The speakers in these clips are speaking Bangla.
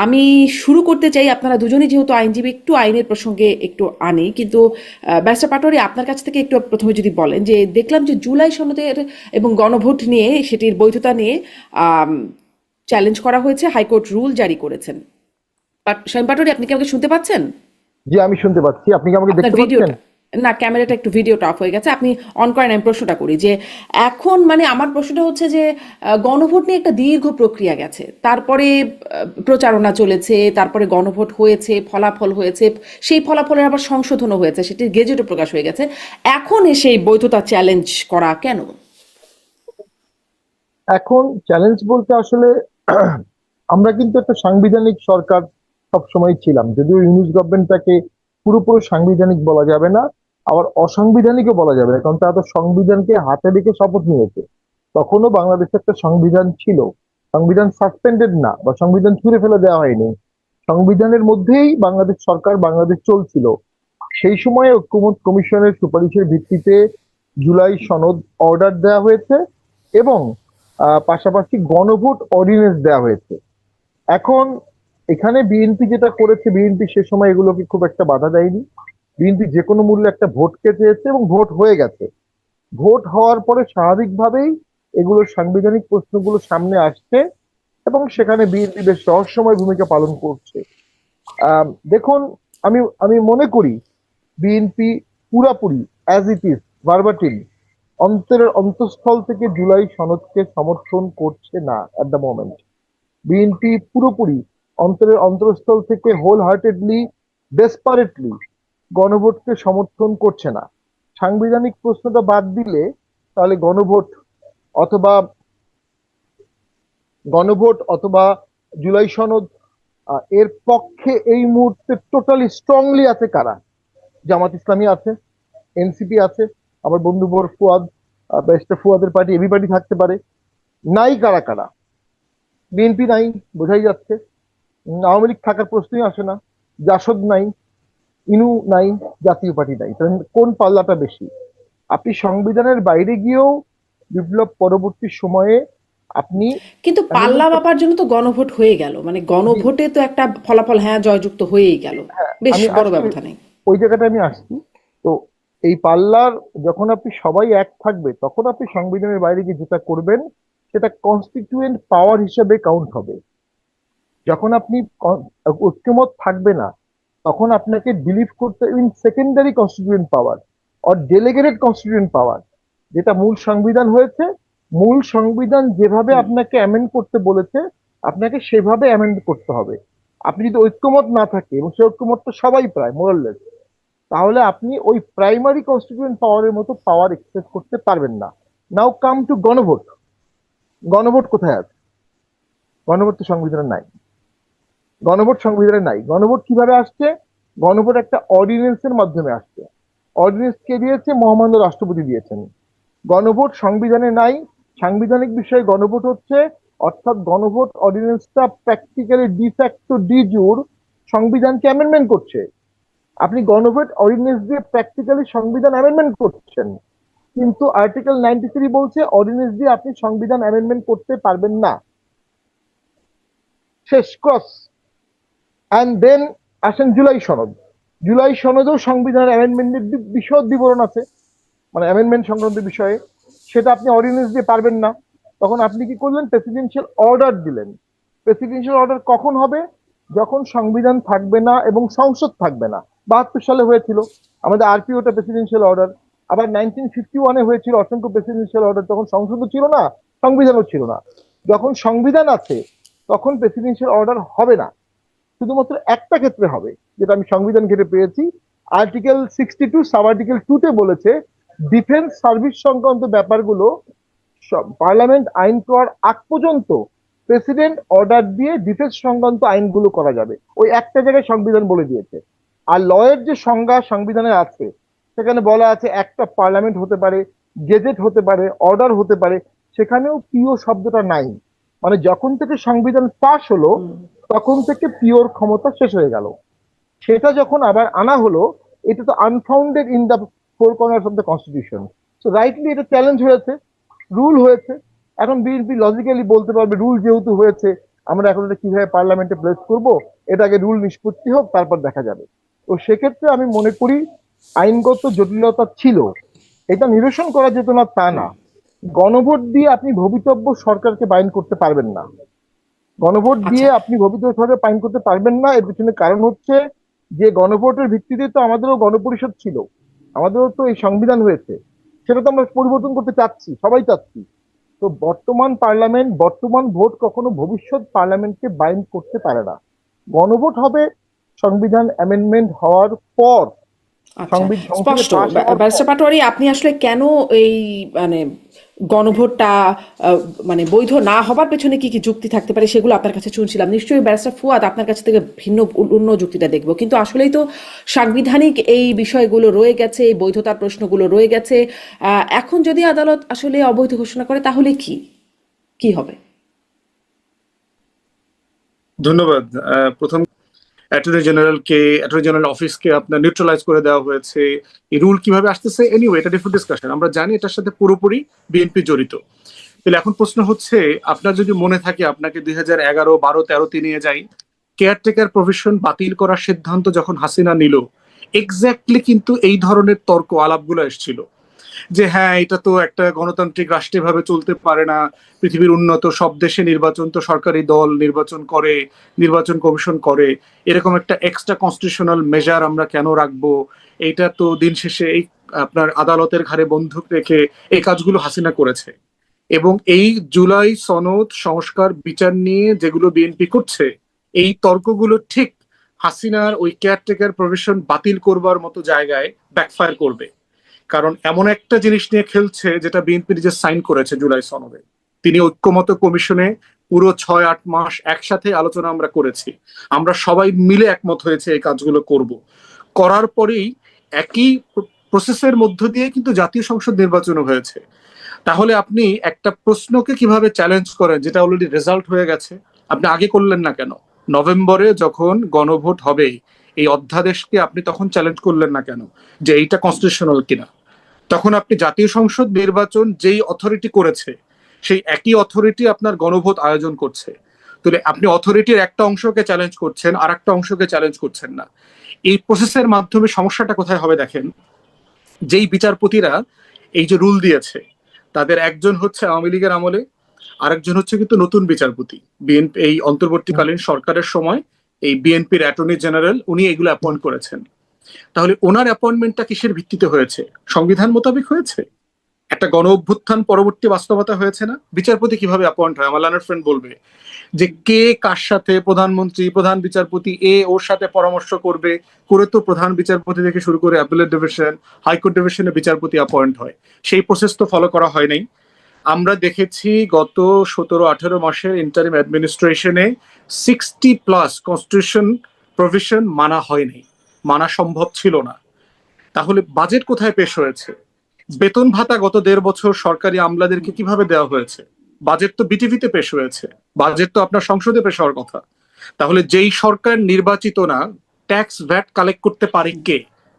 আমি শুরু করতে চাই, আপনারা দুজনেই যেহেতু আইনজীবী, একটু আইনের প্রসঙ্গে একটু আনি, কিন্তু ব্যারিস্টার পাটোয়ারি, আপনার কাছ থেকে একটু প্রথমে যদি বলেন যে দেখলাম যে জুলাই সনদের এবং গণভোট নিয়ে, সেটির বৈধতা নিয়ে চ্যালেঞ্জ করা হয়েছে, হাইকোর্ট রুল জারি করেছেন। শামীম পাটোয়ারি, আপনি কি আমাকে শুনতে পাচ্ছেন? জি, আমি শুনতে পাচ্ছি। আপনি কি আমাকে আপনার দেখতে পাচ্ছেন? ভিডিওটা, না, ক্যামেরাটা একটু, ভিডিওটা অফ হয়ে গেছে, আপনি অন করেন। আমি প্রশ্নটা করি যে এখন মানে আমার প্রশ্নটা হচ্ছে যে গণভোট নিয়ে একটা দীর্ঘ প্রক্রিয়া গেছে, তারপরে প্রচারণা চলেছে, তারপরে গণভোট হয়েছে, ফলাফল হয়েছে, সেই ফলাফলের আবার সংশোধনও হয়েছে, সেটির গেজেটও প্রকাশ হয়ে গেছে। এখন এসে এই বৈধতা চ্যালেঞ্জ করা কেন? এখন চ্যালেঞ্জ বলতে আসলে আমরা কিন্তু একটা সাংবিধানিক সরকার সবসময় ছিলাম, যদিও ইউনিশ গভর্নমেন্টটাকে পুরোপুরি সাংবিধানিক বলা যাবে না, আবার অসাংবিধানিকও বলা যাবে না, কারণ তারা তো সংবিধানকে হাতে রেখে শপথ নিয়েছে। তখনও বাংলাদেশে একটা সংবিধান ছিল, সংবিধান সাসপেন্ডেড না, বা সংবিধান ছুঁড়ে ফেলে দেওয়া হয়নি। সংবিধানের মধ্যেই বাংলাদেশ সরকার, বাংলাদেশ চলছিল। সেই সময়ে ঐক্যমত কমিশনের সুপারিশের ভিত্তিতে জুলাই সনদ অর্ডার দেওয়া হয়েছে, এবং পাশাপাশি গণভোট অর্ডিন্যান্স দেওয়া হয়েছে। এখন এখানে বিএনপি যেটা করেছে, বিএনপি সে সময় এগুলোকে খুব একটা বাধা দেয়নি। বিএনপি যে কোনো মূল্যে একটা ভোটকে চেয়েছে, এবং ভোট হয়ে গেছে। ভোট হওয়ার পরে স্বাভাবিকভাবেই এগুলো সাংবিধানিক প্রশ্নগুলো সামনে আসছে, এবং সেখানে বিএনপি বেশ রহস্যময় ভূমিকা পালন করছে। দেখুন, আমি আমি মনে করি বিএনপি পুরাপুরি অ্যাজ ইট ইজ, ভার্বাটিম, অন্তরের অন্তঃস্থল থেকে জুলাই সনদকে সমর্থন করছে না এট দ্য মোমেন্ট। বিএনপি পুরোপুরি অন্তরের অন্তঃস্থল থেকে হোল হার্টেডলি, ডেসপারেটলি গণভোটকে সমর্থন করছে না। সাংবিধানিক প্রশ্নটা বাদ দিলে তাহলে অথবা গণভোট অথবা জুলাই সনদ, এর পক্ষে এই মুহূর্তে টোটালি স্ট্রংলি আছে কারা? জামাত ইসলামী আছে, এনসিপি আছে, আমার বন্ধু ফুয়াদ, ব্যারিস্টার ফুয়াদের পার্টি, এবিপার্টি থাকতে পারে। নাই কারা কারা? বিএনপি নাই, বোঝাই যাচ্ছে। আওয়ামী লীগ থাকার প্রশ্নই আসে না। জাসদ নাই, ইনু নাই, জাতীয় পার্টি নাই। তাহলে কোন পাল্লাটা বেশি? আপনি সংবিধানের বাইরে গিয়েও বিপ্লব পরবর্তী সময়ে আপনি কিন্তু পাল্লা অ্যামেন্ডমেন্ট করতে। মাপার জন্য তো গণভোট হয়ে গেল, মানে জি, গণভোটে তো একটা ফলাফল, হ্যাঁ, জয়যুক্ত হয়েই গেল, হ্যাঁ, বেশ আমি বড় আসছি, ব্যবধানে। ওই জায়গাটা আমি আসছি। তো এই পাল্লার, যখন আপনি সবাই এক থাকবে, তখন আপনি সংবিধানের বাইরে গিয়ে যেটা করবেন সেটা কনস্টিটিউয়েন্ট পাওয়ার হিসেবে কাউন্ট হবে। যখন আপনি ঐক্যমত থাকবে না, তখন আপনাকে বিলিভ করতে in secondary constituent power or delegated constituent পাওয়ার। যেটা মূল সংবিধান হয়েছে, মূল সংবিধান যেভাবে হুম। আপনাকে অ্যামেন্ড করতে বলেছে, আপনাকে সেভাবে অ্যামেন্ড করতে হবে। আপনি যদি ঐক্যমত না থাকে, এবং সেই ঐক্যমত তো সবাই প্রায় মোরাললেস, তাহলে আপনি ওই প্রাইমারি কনস্টিটিউয়েন্ট পাওয়ারের মতো পাওয়ার এক্সেস করতে পারবেন না। নাও কাম টু গণভোট। গণভোট কোথায় আছে? গণভোট তো সংবিধানে নাই। গণভোট কিভাবে আসছে? গণভোট একটা অর্ডিন্যান্সের মাধ্যমে আসছে। অর্ডিন্যান্স কে দিয়েছে? মহামান্য রাষ্ট্রপতি দিয়েছেন। গণভোট সংবিধানে নাই। সাংবিধানিক বিষয়ে গণভোট হচ্ছে, অর্থাৎ গণভোট অর্ডিন্যান্সটা প্র্যাকটিক্যালি ডিফ্যাক্টো ডিজুর সংবিধানকে অ্যামেন্ডমেন্ট করছে। আপনি গণভোট অর্ডিন্যান্স দিয়ে প্র্যাকটিক্যালি সংবিধান অ্যামেন্ডমেন্ট করছেন, কিন্তু আর্টিকেল 93 বলছে অর্ডিন্যান্স দিয়ে আপনি সংবিধান অ্যামেন্ডমেন্ট করতে পারবেন না। শেষ, ক্রস। অ্যান্ড দেন আসেন জুলাই সনদ। জুলাই সনদেও সংবিধানের অ্যামেন্ডমেন্টের বিশদ বিবরণ আছে, মানে অ্যামেন্ডমেন্ট সংক্রান্ত বিষয়ে। সেটা আপনি অর্ডিন্যান্স দিয়ে পারবেন না। তখন আপনি কি করলেন? প্রেসিডেন্সিয়াল অর্ডার দিলেন। প্রেসিডেন্সিয়াল অর্ডার কখন হবে? যখন সংবিধান থাকবে না এবং সংসদ থাকবে না। 72 সালে হয়েছিল আমাদের আরপিওটা প্রেসিডেন্সিয়াল অর্ডার। আবার 1951-এ হয়েছিল অসংখ্য প্রেসিডেন্সিয়াল অর্ডার, তখন সংসদও ছিল না, সংবিধানও ছিল না। যখন সংবিধান আছে, তখন প্রেসিডেন্সিয়াল অর্ডার হবে না। শুধুমাত্র একটা ক্ষেত্রে হবে, যেটা আমি সংবিধান ঘেটে পেয়েছি। আর্টিকেল 62 সাব আর্টিকেল 2-তে বলেছে ডিফেন্স সার্ভিস সংক্রান্ত ব্যাপারগুলো পার্লামেন্ট আইন করার আগ পর্যন্ত প্রেসিডেন্ট অর্ডার দিয়ে ডিফেন্স সংক্রান্ত আইনগুলো করা যাবে। ওই একটা জায়গায় সংবিধান বলে দিয়েছে। আর লয়ের যে সংজ্ঞা সংবিধানে আছে, সেখানে বলা আছে একটা পার্লামেন্ট হতে পারে, গেজেট হতে পারে, অর্ডার হতে পারে। সেখানেও পিও শব্দটা নাই। মানে যখন থেকে সংবিধান পাশ হলো, হুম। তখন থেকে পিওর ক্ষমতা শেষ হয়ে গেল। সেটা যখন আবার আনা হলো, এটা তো unfounded in the four corners of the constitution. So rightly এটা চ্যালেঞ্জ হয়েছে, রুল হয়েছে। এখন বিএনপি লজিক্যালি বলতে পারবে, রুল যেহেতু হয়েছে আমরা এখন এটা কিভাবে পার্লামেন্টে প্লেস করব, এটা আগে রুল নিষ্পত্তি হোক, তারপর দেখা যাবে। তো সেক্ষেত্রে আমি মনে করি আইনগত জটিলতা ছিল, এটা নিরসন করা যেত না তা না। গণভোট দিয়ে আপনি ভবিতব্য সরকারকে বাইন করতে পারবেন না। গণভোট আচ্ছা। দিয়ে আপনি ভবিষ্যৎ সরকার বাইন করতে পারবেন না। এর পিছনে কারণ হচ্ছে যে গণভোটের ভিত্তিতে তো আমাদেরও গণপরিষদ ছিল, আমাদেরও তো এই সংবিধান হয়েছে, সেটা তো আমরা পরিবর্তন করতে চাচ্ছি, সবাই চাচ্ছি। তো বর্তমান পার্লামেন্ট, বর্তমান ভোট কখনো ভবিষ্যৎ পার্লামেন্টকে বাইন্ড করতে পারে না। গণভোট হবে সংবিধান অ্যামেন্ডমেন্ট হওয়ার পর, আচ্ছা, সংসদে স্পষ্ট। পাশ হওয়ার পর। ব্যারিস্টার পাটোয়ারি, আপনি আসলে কেন এই মানে গণভোটটা মানে বৈধ না হবার পেছনে কি কি যুক্তি থাকতে পারে সেগুলো আপনার কাছে শুনছিলাম। নিশ্চয়ই ব্যারিস্টার ফুয়াদ আপনার কাছ থেকে ভিন্ন অন্য যুক্তিটা দেখবো, কিন্তু আসলেই তো সাংবিধানিক এই বিষয়গুলো রয়ে গেছে, এই বৈধতার প্রশ্নগুলো রয়ে গেছে। এখন যদি আদালত আসলে অবৈধ ঘোষণা করে তাহলে কি কি হবে? ধন্যবাদ। প্রথম, অ্যাটর্নি জেনারেল অফিসকে আপনার নিউট্রালাইজ করে দেওয়া হয়েছে। এই রুল কিভাবে আসতেছে, এনিওয়ে এটা ডিফারেন্ট ডিসকাশন। আমরা জানি এটার সাথে পুরোপুরি বিএনপি জড়িত। তাহলে এখন প্রশ্ন হচ্ছে, আপনার যদি মনে থাকে আপনাকে 2011, 12, 13 নিয়ে যাই, কেয়ারটেকার প্রভিশন বাতিল করার সিদ্ধান্ত যখন হাসিনা নিল, এক্স্যাক্টলি কিন্তু এই ধরনের তর্ক আলাপগুলো এসেছিল যে হ্যাঁ, এটা তো একটা গণতান্ত্রিক রাষ্ট্রে ভাবে চলতে পারে না। পৃথিবীর উন্নত সব দেশে নির্বাচন তো সরকারি দল নির্বাচন করে, নির্বাচন কমিশন করে, এরকম একটা এক্সট্রা কনস্টিটিউশনাল মেজার আমরা কেন রাখবো? এইটা তো দিন শেষে এই আপনার আদালতের ঘাড়ে বন্দুক রেখে এই কাজগুলো হাসিনা করেছে। এবং এই জুলাই সনদ সংস্কার বিচার নিয়ে যেগুলো বিএনপি করছে, এই তর্কগুলো ঠিক হাসিনার ওই কেয়ারটেকার প্রভিশন বাতিল করবার মতো জায়গায় ব্যাকফায়ার করবে। কারণ এমন একটা জিনিস নিয়ে খেলছে যেটা বিএনপি নিজে সাইন করেছে জুলাই সনদে। তিনি ঐক্যমত কমিশনে পুরো 6-8 মাস একসাথে আলোচনা আমরা করেছি, আমরা সবাই মিলে একমত হয়েছে এই কাজগুলো করব। করার পরেই একই প্রসেসের মধ্য দিয়ে কিন্তু জাতীয় সংসদ নির্বাচনও হয়েছে। তাহলে আপনি একটা প্রশ্নকে কিভাবে চ্যালেঞ্জ করেন যেটা অলরেডি রেজাল্ট হয়ে গেছে? আপনি আগে করলেন না কেন? নভেম্বরে যখন গণভোট হবে এই অধ্যাদেশকে আপনি তখন চ্যালেঞ্জ করলেন না কেন যে এইটা কনস্টিটিউশনাল কিনা? তখন আপনি জাতীয় সংসদ নির্বাচন যেই অথরিটি করেছে সেই একই অথরিটি আপনার গণভোট আয়োজন করছে। তাহলে আপনি অথরিটির একটা অংশকে চ্যালেঞ্জ করছেন, আর একটা অংশকে চ্যালেঞ্জ করছেন না। এই প্রসেসের মাধ্যমে সমস্যাটা কোথায় হবে দেখেন, যেই বিচারপতিরা এই যে রুল দিয়েছে তাদের একজন হচ্ছে আওয়ামী লীগের আমলে, আরেকজন হচ্ছে কিন্তু নতুন বিচারপতি। বিএনপি এই অন্তর্বর্তীকালীন সরকারের সময় এই বিএনপির অ্যাটর্নি জেনারেল উনি এগুলো অ্যাপয়েন্ট করেছেন। তাহলে ওনার অ্যাপয়েন্টমেন্টটা কিসের ভিত্তিতে হয়েছে? সংবিধান মোতাবেক হয়েছে? একটা গণ অভ্যুত্থান পরবর্তী বাস্তবতা হয়েছে না? বিচারপতি কিভাবে অ্যাপয়েন্ট হয়? আমার লার্নার ফ্রেন্ড বলবে যে কে কার সাথে, প্রধানমন্ত্রী, প্রধান বিচারপতি এ ওর সাথে পরামর্শ করবে, করে তো প্রধান বিচারপতি থেকে শুরু করে অ্যাপিলেট ডিভিশন, হাইকোর্ট ডিভিশনে বিচারপতি অ্যাপয়েন্ট হয়। সেই প্রসেস তো ফলো করা হয় নাই। আমরা দেখেছি গত 17-18 মাসের ইন্টারিম অ্যাডমিনিস্ট্রেশনে 60+ কনস্টিটিউশন প্রভিশন মানা হয়নি, মানা সম্ভব ছিল না। তাহলে বাজেট কোথায় পেশ হয়েছে? বেতন ভাতা গত 1.5 বছর সরকারি আমলাদেরকে কিভাবে দেওয়া হয়েছে? বাজেট তো বিটিভিতে পেশ হয়েছে, বাজেট তো আপনার সংসদে পেশ হওয়ার কথা। তাহলে যেই সরকার নির্বাচিত না, ট্যাক্স ভ্যাট কালেক্ট করতে পারে কে?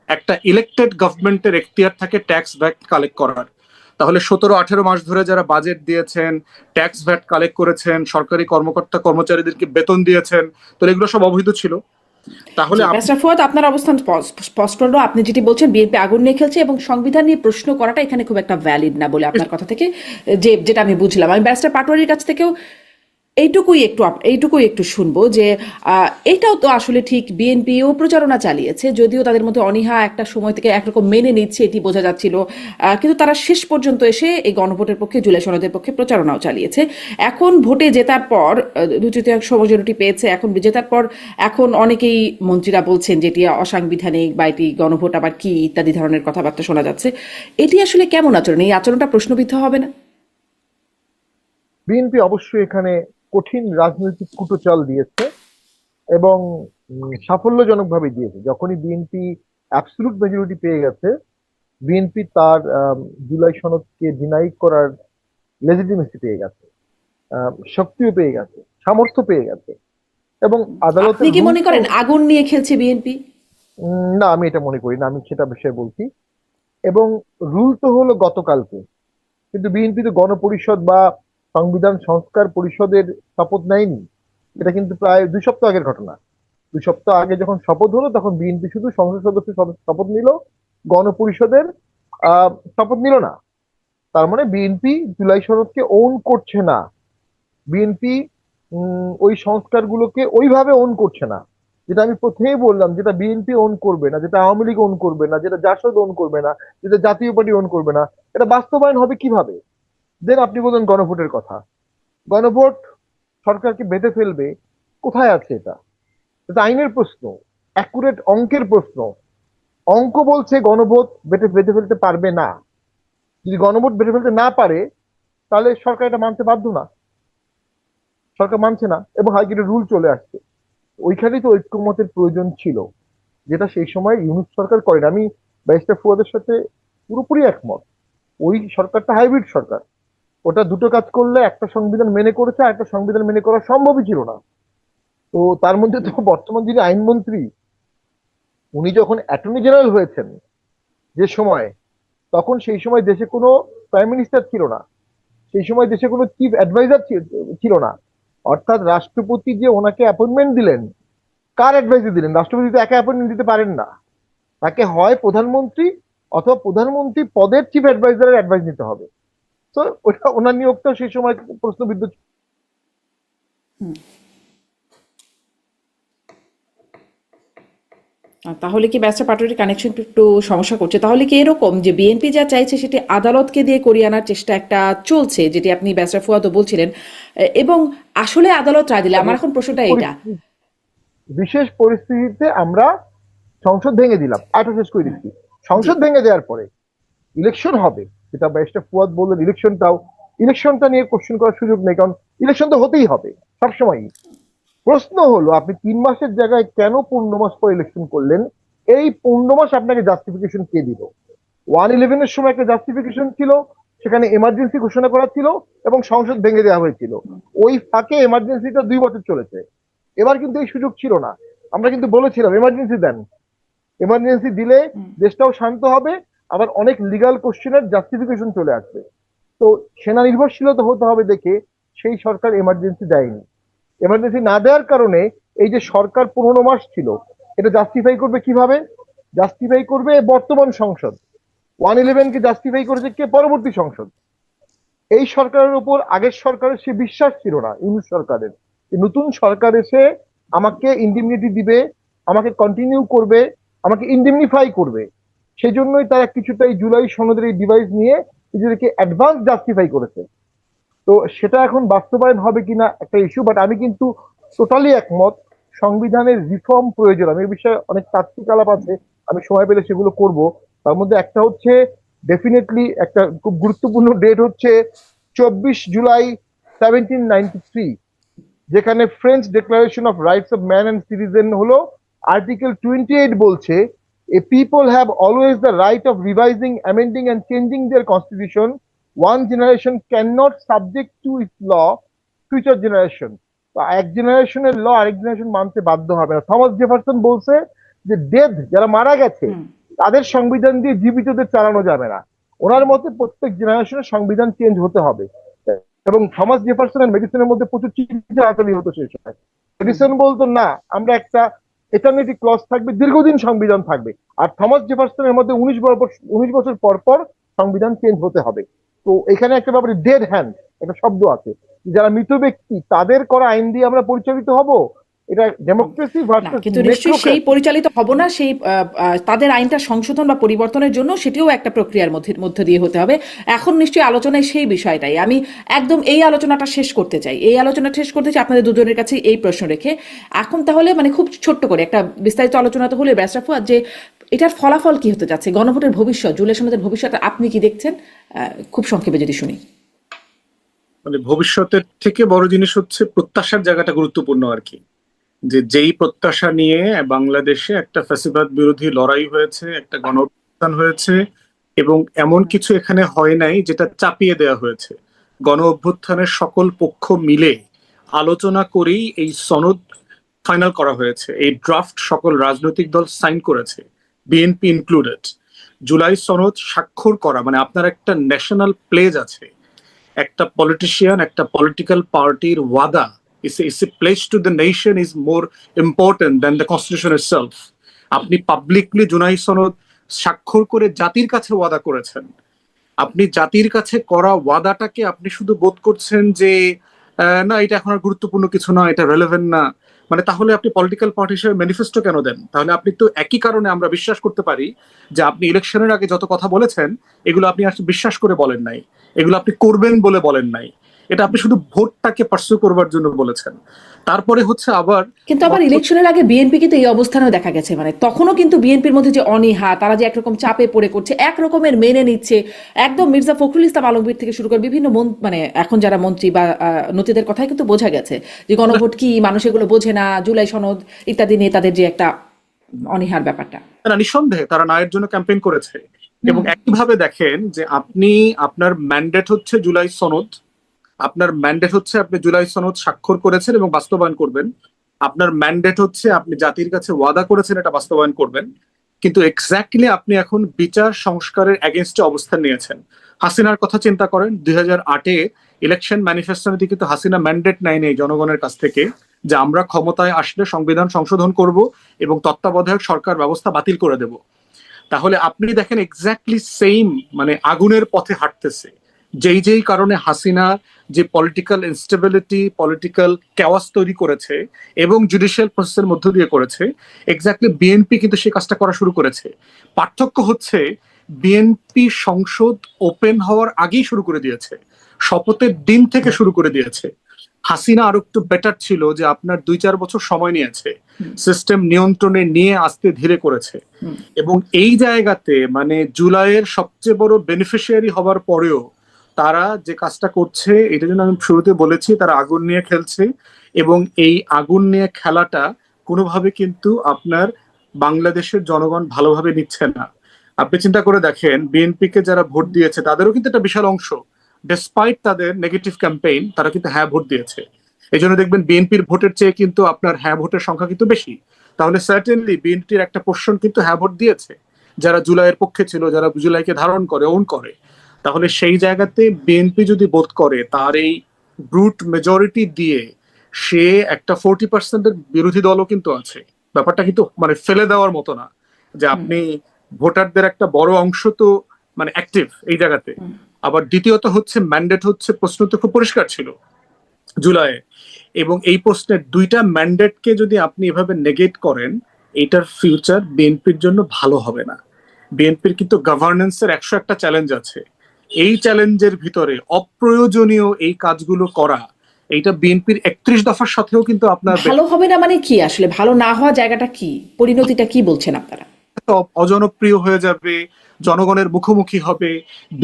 একটা ইলেক্টেড গভর্নমেন্টের এখতিয়ার থাকে ট্যাক্স ভ্যাট কালেক্ট করার। তাহলে 17-18 মাস ধরে যারা বাজেট দিয়েছেন, ট্যাক্স ভ্যাট কালেক্ট করেছেন, সরকারি কর্মকর্তা কর্মচারীদেরকে বেতন দিয়েছেন, তো এগুলো সব অবৈধ ছিল। তাহলে জি, ব্যারিস্টার ফুয়াদ, আপনার অবস্থান স্পষ্ট হলো। আপনি যেটি বলছেন বিএনপি আগুন নিয়ে খেলছে এবং সংবিধান নিয়ে প্রশ্ন করাটা এখানে খুব একটা ভ্যালিড না বলে আপনার কথা থেকে যেটা আমি বুঝলাম। আমি ব্যারিস্টার পাটোয়ারির কাছ থেকেও এইটুকুই একটু শুনবো যে এটাও তো আসলে ঠিক, বিএনপিও প্রচারণা চালিয়েছে, যদিও তাদের মধ্যে অনীহা একটা সময় থেকে একরকম মেনে নিচ্ছে এটি বোঝা যাচ্ছিল, কিন্তু তারা শেষ পর্যন্ত এসে এই গণভোটের পক্ষে, জুলাই সনদের পক্ষে প্রচারণাও চালিয়েছে। এখন ভোটে জেতার পর 2/3 মেজরিটি পেয়েছে, এখন জেতার পর এখন অনেকেই মন্ত্রীরা বলছেন যে এটি অসাংবিধানিক বা এটি গণভোট আবার কি ইত্যাদি ধরনের কথাবার্তা শোনা যাচ্ছে। এটি আসলে কেমন আচরণ? এই আচরণটা প্রশ্নবিদ্ধ হবে না? বিএনপি অবশ্যই এখানে কঠিন রাজনৈতিক কুটচাল দিয়েছে এবং সাফল্যজনকভাবে দিয়েছে। যখনই বিএনপি অ্যাবসলুট মেজরিটি পেয়ে গেছে, বিএনপি তার জুলাই সনদকে ডিনাই করার লেজিটিমেসি পেয়ে গেছে, শক্তিও পেয়ে গেছে, সামর্থ্য পেয়ে গেছে। এবং আপনি আদালতের কি রুল মনে তো করেন আগুন নিয়ে খেলছে বিএনপি? না, আমি এটা মনে করি না, আমি সেটা বিষয়ে বলছি। এবং রুল তো হলো গতকালকে, কিন্তু বিএনপি তো গণপরিষদ বা সংবিধান সংস্কার পরিষদের শপথ নেয়নি। এটা কিন্তু প্রায় 2 সপ্তাহ আগের ঘটনা। 2 সপ্তাহ আগে যখন শপথ হলো তখন বিএনপি শুধু সংসদ সদস্য শপথ নিল, গণপরিষদের শপথ নিল না। তার মানে বিএনপি জুলাই সনদকে ওন করছে না, বিএনপি ওই সংস্কারগুলোকে ওইভাবে ওন করছে না। যেটা আমি প্রথমেই বললাম, যেটা বিএনপি ওন করবে না, যেটা আওয়ামী লীগ ওন করবে না, যেটা জাসদ ওন করবে না, যেটা জাতীয় পার্টি ওন করবে না, এটা বাস্তবায়ন হবে কিভাবে? দেন আপনি বললেন গণভোটের কথা। গণভোট সরকারকে বেঁধে ফেলবে, কোথায় আছে এটা? এটা আইনের প্রশ্ন, অ্যাকুরেট অঙ্কের প্রশ্ন। অঙ্ক বলছে গণভোট বেঁধে বেঁধে ফেলতে পারবে না। যদি গণভোট বেঁধে ফেলতে না পারে তাহলে সরকার এটা মানতে বাধ্য না, সরকার মানছে না এবং হাইকোর্টের রুল চলে আসছে। ওইখানেই তো ঐক্যমতের প্রয়োজন ছিল, যেটা সেই সময় ইউনূস সরকার করেন। আমি ব্যারিস্টার ফুয়াদের সাথে পুরোপুরি একমত। ওই সরকারটা হাইব্রিড সরকার, ওটা দুটো কাজ করলে একটা সংবিধান মেনে করেছে আর একটা সংবিধান মেনে করা সম্ভবই ছিল না। তো তার মধ্যে তো বর্তমান যিনি আইনমন্ত্রী, উনি যখন অ্যাটর্নি জেনারেল হয়েছেন যে সময়, তখন সেই সময় দেশে কোনো প্রাইম মিনিস্টার ছিল না, সেই সময় দেশে কোনো চিফ অ্যাডভাইজার ছিল না। অর্থাৎ রাষ্ট্রপতি যে ওনাকে অ্যাপয়েন্টমেন্ট দিলেন, কার অ্যাডভাইসে দিলেন? রাষ্ট্রপতি তো একা অ্যাপয়েন্টমেন্ট দিতে পারেন না, তাকে হয় প্রধানমন্ত্রী অথবা প্রধানমন্ত্রী পদের চিফ অ্যাডভাইজারের অ্যাডভাইস নিতে হবে। তো ওটা ওনার নিয়োগটা সেই সময় প্রশ্নবিদ্ধ ছিল। তাহলে কি ব্যারিস্টার পাটোয়ারির কানেকশন একটু সমস্যা করছে? তাহলে কি এরকম যে বিএনপি যা চাইছে সেটি আদালতকে দিয়ে করিয়ে আনার চেষ্টা একটা চলছে, যেটি আপনি ব্যারিস্টার ফুয়াদও বলছিলেন, এবং আসলে আদালত রায় দিলে, আমার এখন প্রশ্নটা এটা। বিশেষ পরিস্থিতিতে আমরা সংসদ ভেঙে দিলাম, আটা শেষ করে দিচ্ছি। সংসদ ভেঙে দেওয়ার পরে ইলেকশন হবে, যেটা ব্যারিস্টার ফুয়াদ বললেন, ইলেকশনটা নিয়ে কোশ্চেন করার সুযোগ নেই, কারণ ইলেকশন তো হতেই হবে সবসময়ই। প্রশ্ন হলো আপনি 3 মাসের জায়গায় কেন 15 মাস পর ইলেকশন করলেন? এই 15 মাস আপনাকে জাস্টিফিকেশন কে দিল? 1/11 এর সময় একটা জাস্টিফিকেশন ছিল, সেখানে এমার্জেন্সি ঘোষণা করা ছিল এবং সংসদ ভেঙে দেওয়া হয়েছিল। ওই ফাঁকে এমার্জেন্সিটা 2 বছর চলেছে। এবার কিন্তু এই সুযোগ ছিল না। আমরা কিন্তু বলেছিলাম এমার্জেন্সি দেন, এমার্জেন্সি দিলে দেশটাও শান্ত হবে, আবার অনেক লিগাল কোশ্চেনের জাস্টিফিকেশন চলে আসবে। তো সেনা নির্ভরশীলতা হতে হবে দেখে সেই সরকার এমার্জেন্সি দেয়নি। এমার্জেন্সি না দেওয়ার কারণে এই যে সরকার 15 মাস ছিল, এটা জাস্টিফাই করবে কিভাবে? জাস্টিফাই করবে বর্তমান সংসদ। 1/11 কে জাস্টিফাই করেছে কে? পরবর্তী সংসদ। এই সরকারের উপর আগের সরকারের সে বিশ্বাস ছিল না, ইউনূস সরকারের। নতুন সরকার এসে আমাকে ইন্ডিমনিটি দিবে, আমাকে কন্টিনিউ করবে, আমাকে ইন্ডিমনিফাই করবে, সেই জন্যই তারা কিছুটা এই জুলাই সনদের এই ডিভাইস নিয়ে নিজেদেরকে অ্যাডভান্স জাস্টিফাই করেছে। তো সেটা এখন বাস্তবায়ন হবে কিনা একটা ইস্যু, বাট আমি কিন্তু টোটালি একমত, সংবিধানের রিফর্ম প্রয়োজন। আমি এই বিষয়ে অনেক তাত্ত্বিক আলাপ আছে, আমি সময় পেলে সেগুলো করব। তার মধ্যে একটা হচ্ছে ডেফিনেটলি একটা খুব গুরুত্বপূর্ণ ডেট হচ্ছে 24 জুলাই 1793, যেখানে French declaration of rights of man and citizen হলো আর্টিকেল 28 বলছে, a people have always the right of revising, amending and changing their constitution. One generation cannot subject to its law future generation. এক জেনারেশনের ল আরেক জেনারেশন মানতে বাধ্য হবে না। থমাস জেফারসন বলছে যে ডেথ, যারা মারা গেছে তাদের সংবিধান দিয়ে জীবিতদের চালানো যাবে না। ওনার মতে প্রত্যেক জেনারেশনের সংবিধান চেঞ্জ হতে হবে। এবং থমাস জেফারসন আর মেডিসনের মধ্যে প্রচুর চিন্তাচালি হতো সেই সময়। মেডিসন বলতো না, আমরা একটা এটার্নিটি ক্লজ থাকবে, দীর্ঘদিন সংবিধান থাকবে। আর থমাস জেফারসনের মধ্যে 19 বছর পর পর সংবিধান চেঞ্জ হতে হবে। তো এখানে একটা ব্যাপারে ডেড হ্যান্ড একটা শব্দ আছে, যারা মৃত ব্যক্তি তাদের করা আইন দিয়ে আমরা পরিচালিত হব, এটা ডেমোক্রেসি না, ভার্সেস কিন্তু নিশ্চয়ই সেই পরিচালিত হব না, সেই তাদের আইনটা সংশোধন বা পরিবর্তনের জন্য সেটিও একটা প্রক্রিয়ার মধ্য দিয়ে হতে হবে। এখন নিশ্চয়ই আলোচনায় সেই বিষয়টাই আমি একদম এই আলোচনাটা শেষ করতে চাই। আপনাদের দুজনের কাছে এই প্রশ্ন রেখে এখন তাহলে মানে খুব ছোট্ট করে একটা বিস্তারিত আলোচনা তো হলে ব্যারিস্টার ফুয়াদ, যে এটার ফলাফল কি হতে যাচ্ছে, গণভোটের ভবিষ্যৎ, জুলাই সনদের ভবিষ্যৎ আপনি কি দেখছেন? খুব সংক্ষেপে যদি শুনি। মানে ভবিষ্যতের থেকে বড় জিনিস হচ্ছে প্রত্যাশার জায়গাটা গুরুত্বপূর্ণ আর কি। যেই প্রত্যাশা নিয়ে বাংলাদেশে একটা ফ্যাসিবাদ বিরোধী লড়াই হয়েছে, একটা গণ অভ্যুত্থান হয়েছে, এবং এমন কিছু এখানে হয় নাই যেটা চাপিয়ে দেওয়া হয়েছে। গণ অভ্যুত্থানের সকল পক্ষ মিলে আলোচনা করেই এই সনদ ফাইনাল করা হয়েছে। এই ড্রাফট সকল রাজনৈতিক দল সাইন করেছে, বিএনপি ইনক্লুডেড। জুলাই সনদ স্বাক্ষর করা মানে আপনার একটা ন্যাশনাল প্লেজ আছে, একটা পলিটিশিয়ান, একটা পলিটিক্যাল পার্টির ওয়াদা It's a pledge to the nation is more important than the constitution itself. আপনি পাবলিকলি জুলাই সনদ স্বাক্ষর করে জাতির কাছে ওয়াদা করেছেন। আপনি জাতির কাছে করা ওয়াদাটাকে আপনি শুধু বোধ করছেন যে না এটা এখন আর গুরুত্বপূর্ণ কিছু না, এটা রেলেভেন্ট না, মানে তাহলে আপনি পলিটিক্যাল পার্টি হিসেবে ম্যানিফেস্টো কেন দেন? তাহলে আপনি তো একই কারণে আমরা বিশ্বাস করতে পারি যে আপনি ইলেকশনের আগে যত কথা বলেছেন এগুলো আপনি আসলে বিশ্বাস করে বলেন নাই, এগুলো আপনি করবেন বলে বলেন নাই, এটা আপনি শুধু ভোটটাকে পার্সু করবার জন্য বলেছেন। তারপরে হচ্ছে আবার কিন্তু আবার ইলেকশনের আগে বিএনপি কিন্তু এই অবস্থানেও দেখা গেছে, মানে তখনও কিন্তু বিএনপির মধ্যে যে অনীহা, তারা যে একরকম চাপে পড়ে করছে, একরকমের মেনে নিচ্ছে, একদম মির্জা ফখরুল ইসলাম আলমগীর থেকে শুরু করে বিভিন্ন মানে এখন যারা মন্ত্রী বা নতীদের কথাই কিন্তু বোঝা গেছে যে গণভোট কি, মানুষ এগুলো বোঝে না, জুলাই সনদ ইত্যাদি নিয়ে তাদের যে একটা অনীহার ব্যাপারটা। তারা নিঃসন্দেহে তারা ন্যায়ের জন্য ক্যাম্পেইন করেছে। এবং একইভাবে দেখেন যে আপনি আপনার ম্যান্ডেট হচ্ছে জুলাই সনদ, আপনার ম্যান্ডেট হচ্ছে আপনি জুলাই সনদ স্বাক্ষর করেছেন এবং বাস্তবায়ন করবেন, আপনার ম্যান্ডেট হচ্ছে আপনি জাতির কাছে ওয়াদা করেছেন এটা বাস্তবায়ন করবেন, কিন্তু এক্স্যাক্টলি আপনি এখন বিচার সংস্কারের এগেনস্টে অবস্থান নিয়েছেন। হাসিনার কথা চিন্তা করেন, 2008-এ ইলেকশন ম্যানিফেস্টোতে কিন্তু হাসিনা ম্যান্ডেট নেয়নি জনগণের কাছ থেকে যে আমরা ক্ষমতায় আসলে সংবিধান সংশোধন করব এবং তত্ত্বাবধায়ক সরকার ব্যবস্থা বাতিল করে দেব। তাহলে আপনি দেখেন এক্স্যাক্টলি সেম, মানে আগুনের পথে হাঁটতেছে। যেই কারণে হাসিনা যে পলিটিক্যাল ইনস্টেবিলিটি, পলিটিক্যাল ক্যাওয়াস তৈরি করেছে এবং জুডিশিয়াল প্রসেসের মধ্য দিয়ে করেছে, এক্স্যাক্টলি বিএনপি কিন্তু সেই কাজটা করা শুরু করেছে। পার্থক্য হচ্ছে বিএনপি সংসদ ওপেন হওয়ার আগেই শুরু করে দিয়েছে, শপথের দিন থেকে শুরু করে দিয়েছে। হাসিনা আরো একটু বেটার ছিল যে আপনার 2-4 বছর সময় নিয়েছে, সিস্টেম নিয়ন্ত্রণে নিয়ে আস্তে ধীরে করেছে। এবং এই জায়গাতে মানে জুলাইয়ের সবচেয়ে বড় বেনিফিশিয়ারি হবার পরেও তারা যে কাজটা করছে, এটা জন্য আমি শুরুতে বলেছি তারা আগুন নিয়ে খেলছে, এবং এই আগুন নিয়ে খেলাটা কোনোভাবে কিন্তু আপনার বাংলাদেশের জনগণ ভালোভাবে নিচ্ছে না। আপনি চিন্তা করে দেখেন, বিএনপি কে যারা ভোট দিয়েছে তাদেরও কিন্তু একটা বিশাল অংশ, ডেসপাইট তাদের নেগেটিভ ক্যাম্পেইন, তারা কিন্তু হ্যাঁ ভোট দিয়েছে। এই জন্য দেখবেন বিএনপির ভোটের চেয়ে কিন্তু আপনার হ্যাঁ ভোটের সংখ্যা কিন্তু বেশি। তাহলে সার্টেনলি বিএনপির একটা পোর্শন কিন্তু হ্যাঁ ভোট দিয়েছে, যারা জুলাইয়ের পক্ষে ছিল, যারা জুলাইকে ধারণ করে, ওন করে। তাহলে সেই জায়গাতে বিএনপি যদি বোধ করে তার এই ব্রুট মেজরিটি দিয়ে সে একটা 40%-এর বিরোধী দলও কিন্তু আছে, ব্যাপারটা কিন্তু মানে ফেলে দেওয়ার মতো না যে আপনি ভোটারদের একটা বড় অংশ তো মানে অ্যাক্টিভ এই জায়গাতে। আবার দ্বিতীয়ত হচ্ছে ম্যান্ডেট হচ্ছে, প্রশ্ন তো খুব পরিষ্কার ছিল জুলাইয়ে, এবং এই প্রশ্নের 2টা ম্যান্ডেটকে যদি আপনি এভাবে নেগেট করেন, এটার ফিউচার বিএনপির জন্য ভালো হবে না। বিএনপির কিন্তু গভর্নেন্সের 101টা চ্যালেঞ্জ আছে, এই চ্যালেঞ্জের ভিতরে অপ্রয়োজনীয় এই কাজগুলো করা, এইটা বিএনপির 31 দফার সাথেও কিন্তু আপনার ভালো হবে না মানে কি, আসলে ভালো না হওয়া জায়গাটা কি, পরিণতিটা কি বলছেন আপনারা? অজনপ্রিয় হয়ে যাবে, জনগণের মুখোমুখি হবে,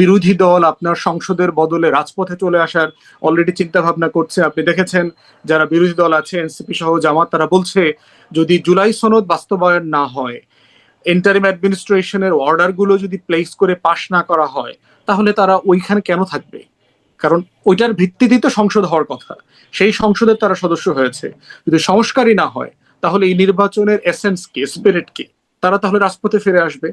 বিরোধী দল আপনার সংসদের বদলে রাজপথে চলে আসার অলরেডি চিন্তা ভাবনা করছে। আপনি দেখেছেন যারা বিরোধী দল আছে, এনসিপি সহ জামাত, তারা বলছে যদি জুলাই সনদ বাস্তবায়ন না হয়, ইন্টারিম অ্যাডমিনিস্ট্রেশনের অর্ডার গুলো যদি প্লেস করে পাশ না করা হয়, তাহলে তারা ওইখানে কেন থাকবে? কারণ ওইটার ভিত্তিতেই তো সংসদ হওয়ার কথা, সেই সংসদের তারা সদস্য হয়েছে। যদি সংস্কারই না হয় তাহলে এই নির্বাচনের এসেন্স কি, স্পিরিট কি? তারা তাহলে রাজপথে ফিরে আসবে।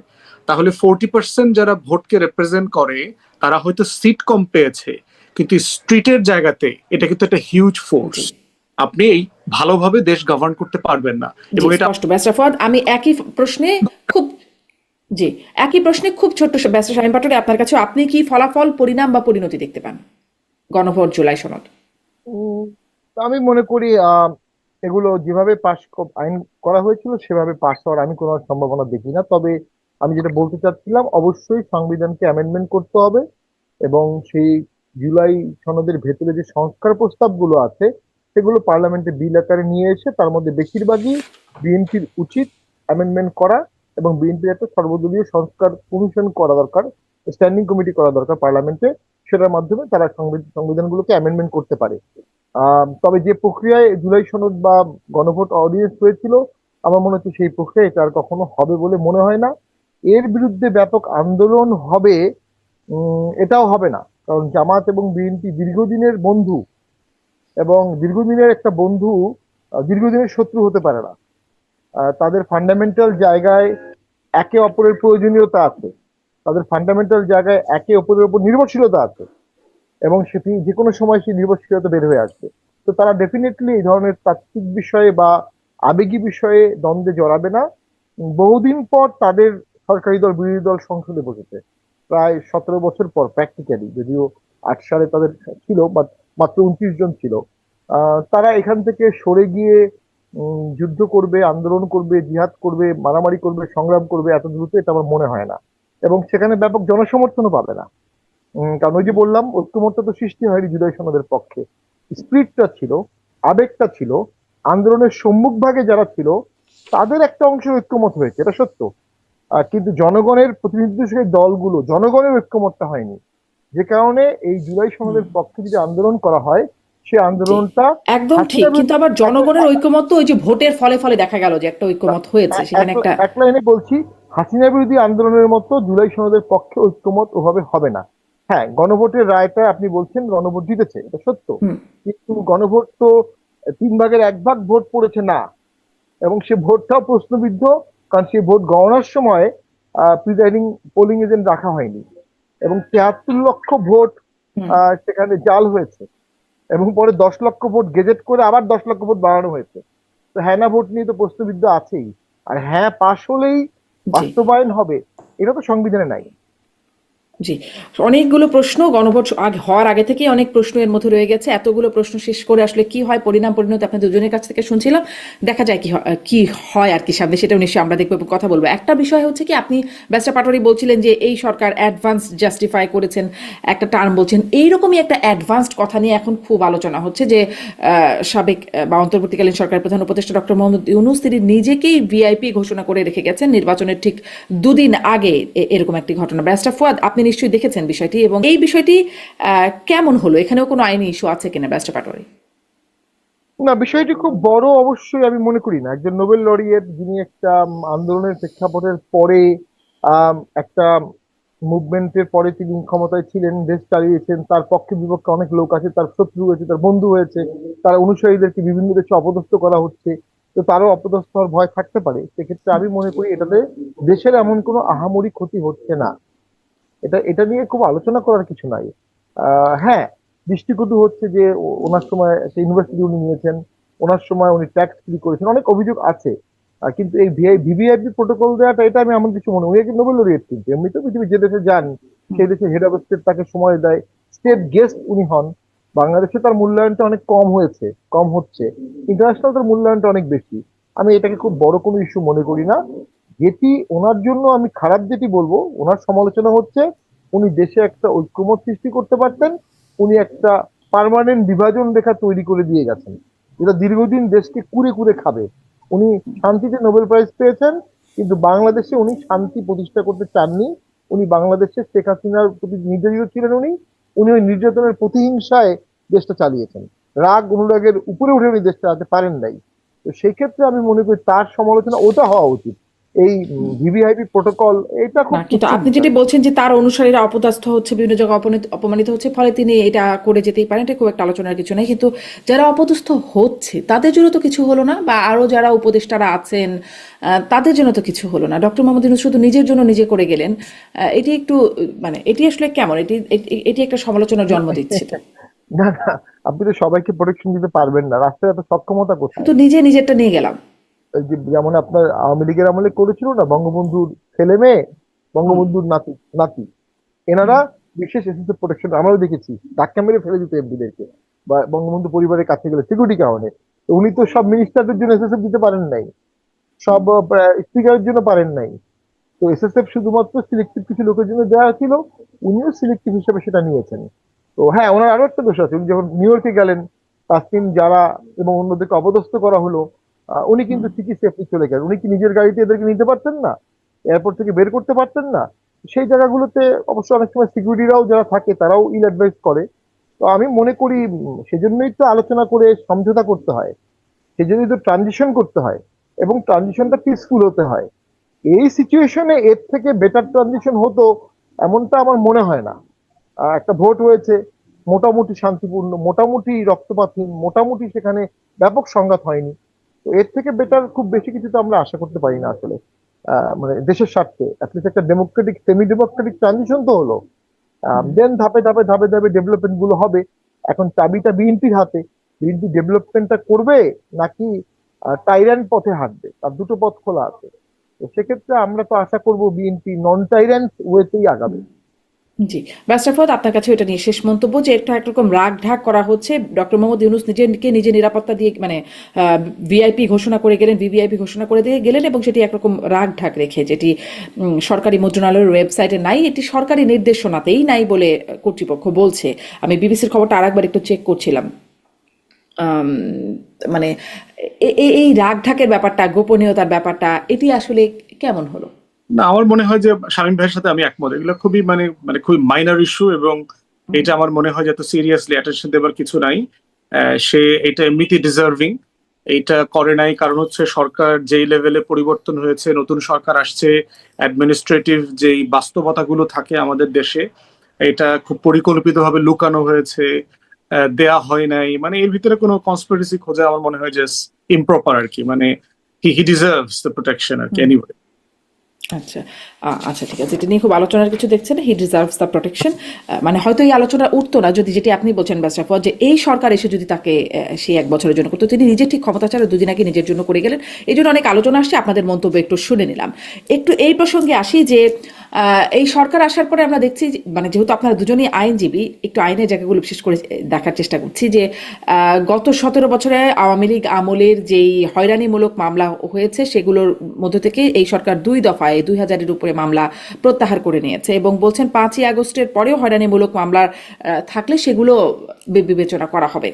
তাহলে 40% যারা ভোটকে রিপ্রেজেন্ট করে তারা হয়তো সিট কম পেয়েছে, কিন্তু স্ট্রিটের জায়গাতে এটা কিন্তু একটা হিউজ ফোর্স। আপনি এই ভালোভাবে দেশ গভর্ন করতে পারবেন না। এবং এটা ব্যারিস্টার ফুয়াদ, আমি একই প্রশ্নে খুব ছোট্ট ব্যারিস্টার শামীম পাটোয়ারি, আপনার কাছে আপনি কি ফলাফল, পরিণাম বা পরিণতি দেখতে পান গণভোট জুলাই সনদ? আমি মনে করি এগুলো যেভাবে আইন করা হয়েছিল সেভাবে পাশ হওয়ার আমি কোনো সম্ভাবনা দেখি না। তবে আমি যেটা বলতে চাচ্ছিলাম, অবশ্যই সংবিধানকে অ্যামেন্ডমেন্ট করতে হবে এবং সেই জুলাই সনদের ভেতরে যে সংস্কার প্রস্তাবগুলো আছে সেগুলো পার্লামেন্টে বিল আকারে নিয়ে এসে তার মধ্যে বেশিরভাগই বিএনপির উচিত অ্যামেন্ডমেন্ট করা, এবং বিএনপির একটা সর্বদলীয় সংস্কার কমিশন করা দরকার, স্ট্যান্ডিং কমিটি করা দরকার পার্লামেন্টে, সেটার মাধ্যমে তারা সংবিধানগুলোকে অ্যামেন্ডমেন্ট করতে পারে। তবে যে প্রক্রিয়ায় জুলাই সনদ বা গণভোট অডিয়েন্স হয়েছিল, আমার মনে হচ্ছে সেই প্রক্রিয়া এটা আর কখনো হবে বলে মনে হয় না। এর বিরুদ্ধে ব্যাপক আন্দোলন হবে এটাও হবে না, কারণ জামাত এবং বিএনপি দীর্ঘদিনের বন্ধু, এবং দীর্ঘদিনের একটা বন্ধু দীর্ঘদিনের শত্রু হতে পারে না। তাদের ফান্ডামেন্টাল জায়গায় একে অপরের প্রয়োজনীয়তা আছে, তাদের ফান্ডামেন্টাল জায়গায় একে অপরের উপর নির্ভরশীলতা আছে, এবং সেটি যে কোনো সময় সেই নির্ভরশীলতা বের হয়ে আসবে। তো তারা ডেফিনেটলি এই ধরনের তাত্ত্বিক বিষয়ে বা আবেগী বিষয়ে দ্বন্দ্বে জড়াবে না। বহুদিন পর তাদের সরকারি দল বিরোধী দল সংসদে বসেছে, প্রায় 17 বছর পর প্র্যাকটিক্যালি, যদিও 8 সালে তাদের ছিল বাট মাত্র 29 জন ছিল। তারা এখান থেকে সরে গিয়ে যুদ্ধ করবে, আন্দোলন করবে, জিহাদ করবে, মারামারি করবে, সংগ্রাম করবে এত দ্রুত, এটা আমার মনে হয় না। এবং সেখানে ব্যাপক জনসমর্থনও পাবে না। কারণ ওই যে বললাম, ঐক্যমত্য তো সৃষ্টি হয়নি জুলাই সনদের পক্ষে। স্পিরিটটা ছিল, আবেগটা ছিল, আন্দোলনের সম্মুখ ভাগে যারা ছিল তাদের একটা অংশের ঐক্যমত হয়েছে, এটা সত্য। কিন্তু জনগণের প্রতিনিধিত্বশীল দলগুলো, জনগণের ঐক্যমতটা হয়নি। যে কারণে এই জুলাই সনদের পক্ষে যদি আন্দোলন করা হয়, সে আন্দোলনটা একদম ঠিক, হাসিনা কিন্তু বিরোধী আবার জনগণের ঐকমত্য ওই যে ভোটের ফলে ফলে দেখা গেল যে একটা ঐকমত হয়েছে, সেখানে একটা এক লাইনে বলছি, হাসিনা বিরোধী আন্দোলনের মতো জুলাই সনদের পক্ষে ঐক্যমত ওভাবে হবে না। হ্যাঁ, গণভোটের রায়টা আপনি বলছেন গণভোট জিতেছে, এটা সত্য। হুম, কিন্তু গণভোট তো 3/1 ভোট পড়েছে না, এবং সে ভোটটাও প্রশ্নবিদ্ধ, কারণ সেই ভোট গণনার সময় প্রিজাইডিং পোলিং এজেন্ট রাখা হয়নি, এবং 73 লক্ষ ভোট হুম, সেখানে জাল হয়েছে, এবং পরে 10 লক্ষ ভোট গেজেট করে আবার 10 লক্ষ ভোট বাড়ানো হয়েছে। তো হ্যাঁ না ভোট নিয়ে তো প্রশ্নবিদ্ধ আছেই। আর হ্যাঁ পাশ হলেই জি বাস্তবায়ন হবে, এটা তো সংবিধানে নাই। জি, অনেকগুলো প্রশ্ন গণভোট হওয়ার আগে থেকেই অনেক প্রশ্ন এর মধ্যে রয়ে গেছে। এতগুলো প্রশ্ন শেষ করে আসলে কি হয়, পরিণাম পরিণতি আপনাদের দুজনের কাছ থেকে শুনছিলাম। দেখা যায় কি হয় আর কি সামনে, সেটাও নিশ্চয়ই আমরা দেখবো এবং কথা বলবো। একটা বিষয় হচ্ছে কি, আপনি ব্যারিস্টার পাটোয়ারি বলছিলেন যে এই সরকার অ্যাডভান্স জাস্টিফাই করেছেন, একটা টার্ম বলছেন, এইরকমই একটা অ্যাডভান্সড কথা নিয়ে এখন খুব আলোচনা হচ্ছে যে সাবেক বা অন্তর্বর্তীকালীন সরকারের প্রধান উপদেষ্টা ডক্টর মোহাম্মদ ইউনূস তিনি নিজেকেই ভিআইপি ঘোষণা করে রেখে গেছেন নির্বাচনের ঠিক 2 দিন আগে। এরকম একটি ঘটনা, ব্যারিস্টার ফুয়াদ আপনি নিশ্চয়ই দেখেছেন বিষয়টি, এবং এই বিষয়টি কেমন হলো, এখানেও কোনো আইনি ইস্যু আছে কিনা ব্যারিস্টার পাটোয়ারি? না, বিষয়টি খুব বড় অবশ্যই আমি মনে করি না। একজন নোবেল লরিয়েট, যিনি একটা আন্দোলনের প্রেক্ষাপটের পরে একটা মুভমেন্টের পরে তিনি ক্ষমতায় ছিলেন, দেশ চালিয়েছেন, তার পক্ষে বিপক্ষে অনেক লোক আছে, তার শত্রু হয়েছে, তার বন্ধু হয়েছে, তার অনুসারীদেরকে বিভিন্ন দেশে অপদস্থ করা হচ্ছে। তো তারও অপদস্থ হওয়ার ভয় থাকতে পারে। সেক্ষেত্রে আমি মনে করি এটাতে দেশের এমন কোনো আহামরি ক্ষতি হচ্ছে না। এটা এটা নিয়ে খুব আলোচনা করার কিছু নাই। হ্যাঁ, দৃষ্টিকটু হচ্ছে যে ওনার সময় একটা ইউনিভার্সিটি উনি নিয়েছেন, ওনার সময় উনি ট্যাক্স ফ্রি করেছেন, অনেক অভিযোগ আছে। কিন্তু এই ভিভিআইপি প্রোটোকল দেওয়াটা, এটা আমি এমন কিছু মনে, উনি একজন নোবেল লরিয়েট, কিন্তু এমনি তো পৃথিবীর যে দেশে যান সেই দেশে হেড অফ স্টেট তাকে সময় দেয়, স্টেট গেস্ট উনি হন। বাংলাদেশে তার মূল্যায়নটা অনেক কম হয়েছে, কম হচ্ছে, ইন্টারন্যাশনাল তার মূল্যায়নটা অনেক বেশি। আমি এটাকে খুব বড় কোনো ইস্যু মনে করি না। যেটি ওনার জন্য আমি খারাপ যেটি বলবো, ওনার সমালোচনা হচ্ছে উনি দেশে একটা ঐক্যমত সৃষ্টি করতে পারতেন, উনি একটা পার্মানেন্ট বিভাজন রেখা তৈরি করে দিয়ে গেছেন, যেটা দীর্ঘদিন দেশকে কুরে কুরে খাবে। উনি শান্তিতে নোবেল প্রাইজ পেয়েছেন, কিন্তু বাংলাদেশে উনি শান্তি প্রতিষ্ঠা করতে চাননি। উনি বাংলাদেশে শেখ হাসিনার প্রতি নির্যাতিত ছিলেন, উনি উনি ওই নির্যাতনের প্রতিহিংসায় দেশটা চালিয়েছেন। রাগ অনুরাগের উপরে উঠে উনি দেশটা চালাতে পারেন নাই। তো সেই ক্ষেত্রে আমি মনে করি তার সমালোচনা ওটা হওয়া উচিত। এই ভিভিআইপি প্রোটোকল, এটা খুব না, কিন্তু তুচ্ছ আপনি যেটি বিষয়। বলছেন যে তার অনুসারীরা অপদস্থ হচ্ছে, বিভিন্ন জায়গায় অপমানিত হচ্ছে, ফলে তিনি এটা করে যেতেই পারেন, এটা খুব একটা আলোচনার কিছু নেই। কিন্তু যারা অপদস্থ হচ্ছে তাদের জন্য তো কিছু হলো না, বা আরো যারা উপদেষ্টারা আছেন তাদের জন্য তো কিছু হলো না। ডক্টর মোহাম্মদ ইউনূস শুধু নিজের জন্য নিজে করে গেলেন। এটি একটু মানে এটি আসলে কেমন, এটি একটা সমালোচনার জন্ম দিচ্ছে তো। না না, আপনি তো সবাইকে প্রোটেকশন দিতে পারবেন না, রাষ্ট্রের এত সক্ষমতা কোথায়? শুধু নিজে নিজেরটা নিয়ে গেলাম। এই যে যেমন আপনার আওয়ামী লীগের আমলে করেছিল না, বঙ্গবন্ধুর ছেলে মেয়ে, হুম, বঙ্গবন্ধুর নাতি নাতি, হুম, এনারা বিশেষ এসএসএফ প্রোটেকশন, আমরাও দেখেছি, ধাক্কা মেরে ফেলে দিত এমপিদেরকে, বা বঙ্গবন্ধু পরিবারের কাছে গেলে সিকিউরিটি কারণে। তো উনি তো সব মিনিস্টারদের জন্য এসএসএফ দিতে পারেন নাই, সব স্পিকারের জন্য পারেন নাই। তো এসএসএফ শুধুমাত্র সিলেক্টিভ কিছু লোকের জন্য দেওয়া ছিল, উনিও সিলেক্টিভ হিসেবে সেটা নিয়েছেন। তো হ্যাঁ, ওনার আরো একটা দোষ আছে, উনি যখন নিউ ইয়র্কে গেলেন, তাসকিন যারা এবং অন্যদেরকে অপদস্থ করা হলো, উনি হুম। কিন্তু ঠিকই সেফলি চলে গেলেন। উনি কি নিজের গাড়িতে এদেরকে নিতে পারতেন না? এয়ারপোর্ট থেকে বের করতে পারতেন না? সেই জায়গাগুলোতে অবশ্য অনেক সময় সিকিউরিটিরাও যারা থাকে তারাও ইল অ্যাডভাইস করে। তো আমি মনে করি সেজন্যই তো আলোচনা করে সমঝোতা করতে হয়, সেজন্যই তো ট্রানজিশন করতে হয়, এবং ট্রানজিশনটা পিসফুল হতে হয়। এই সিচুয়েশনে এর থেকে বেটার ট্রানজিশন হতো এমনটা আমার মনে হয় না। একটা ভোট হয়েছে মোটামুটি শান্তিপূর্ণ, মোটামুটি রক্তপাতহীন, মোটামুটি সেখানে ব্যাপক সংঘাত হয়নি। তো এর থেকে বেটার খুব বেশি কিছু তো আমরা আশা করতে পারি না আসলে। মানে দেশের স্বার্থে অ্যাটলিস্ট একটা ডেমোক্রেটিক, সেমি ডেমোক্রেটিক ট্রানজিশন তো হলো। দেন ধাপে ধাপে ধাপে ধাপে ডেভেলপমেন্ট গুলো হবে। এখন চাবিটা বিএনপির হাতে, বিএনপি ডেভেলপমেন্টটা করবে নাকি টাইরান পথে হাঁটবে, তার দুটো পথ খোলা আছে। তো সেক্ষেত্রে আমরা তো আশা করব বিএনপি নন টাইরান্ট ওয়েতেই আগাবে। জি, ব্যারিস্টার ফুয়াদ, আপনার কাছে এটা নিয়ে শেষ মন্তব্য যে একটা একরকম রাগ ঢাক করা হচ্ছে। ডক্টর মোহাম্মদ ইউনূস নিজে নিরাপত্তা দিয়ে মানে ভিআইপি ঘোষণা করে গেলেন, ভিভিআইপি ঘোষণা করে দিয়ে গেলেন, এবং সেটি একরকম রাগ ঢাক রেখে, যেটি সরকারি মুদ্রণালয়ের ওয়েবসাইটে নাই, এটি সরকারি নির্দেশনাতেই নাই বলে কর্তৃপক্ষ বলছে। আমি বিবিসির খবরটা আরেকবার একটু চেক করছিলাম। আম, মানে এই রাগ ঢাকের ব্যাপারটা, গোপনীয়তার ব্যাপারটা, এটি আসলে কেমন হলো? না, আমার মনে হয় যে শামীম ভাইয়ের সাথে আমি একমত, এগুলো খুবই মানে মানে খুবই মাইনর ইস্যু, এবং এটা আমার মনে হয় যে এত সিরিয়াসলি অ্যাটেনশন দেবার কিছু নাই। সে এটা এমনিতেই ডিজার্ভিং। এইটা করে নাই কারণ হচ্ছে সরকার যেই লেভেলে পরিবর্তন হয়েছে, নতুন সরকার আসছে, অ্যাডমিনিস্ট্রেটিভ যেই বাস্তবতাগুলো থাকে আমাদের দেশে, এটা খুব পরিকল্পিতভাবে লুকানো হয়েছে, দেয়া হয় নাই। মানে এর ভিতরে কোনো কনস্পিরেসি খোঁজা আমার মনে হয় যে ইমপ্রপার আর কি। মানে হি ডিজার্ভস দ্য প্রোটেকশন আর কি এনিওয়ে। আচ্ছা, আচ্ছা, ঠিক আছে, এটা নিয়ে খুব আলোচনার কিছু দেখছেন, হি ডিজার্ভস দ্য প্রোটেকশন। মানে হয়তো এই আলোচনা উঠতো না যদি, যেটি আপনি বলছেন ব্যারিস্টার ফুয়াদ, যে এই সরকার এসে যদি তাকে সেই 1 বছরের জন্য করতো। তিনি নিজে ঠিক ক্ষমতা ছাড়া দুদিন আগে নিজের জন্য করে গেলেন। এই জন্য অনেক আলোচনা আসছে, আপনাদের মন্তব্য একটু শুনে নিলাম। একটু এই প্রসঙ্গে আসি যে এই সরকার আসার পরে আমরা দেখছি মানে যেহেতু আপনারা দুজনেই আইনজীবী, একটু আইনের জায়গাগুলো বিশেষ করে দেখার চেষ্টা করছি যে গত 17 বছরে আওয়ামী লীগ আমলের যেই হয়রানিমূলক মামলা হয়েছে, সেগুলোর মধ্য থেকে এই সরকার 2 দফায় 2000-এর উপরে মামলা প্রত্যাহার করে নিয়েছে, এবং বলছেন 5ই আগস্টের পরেও হয়রানিমূলক মামলা থাকলে সেগুলো বিবেচনা করা হবে।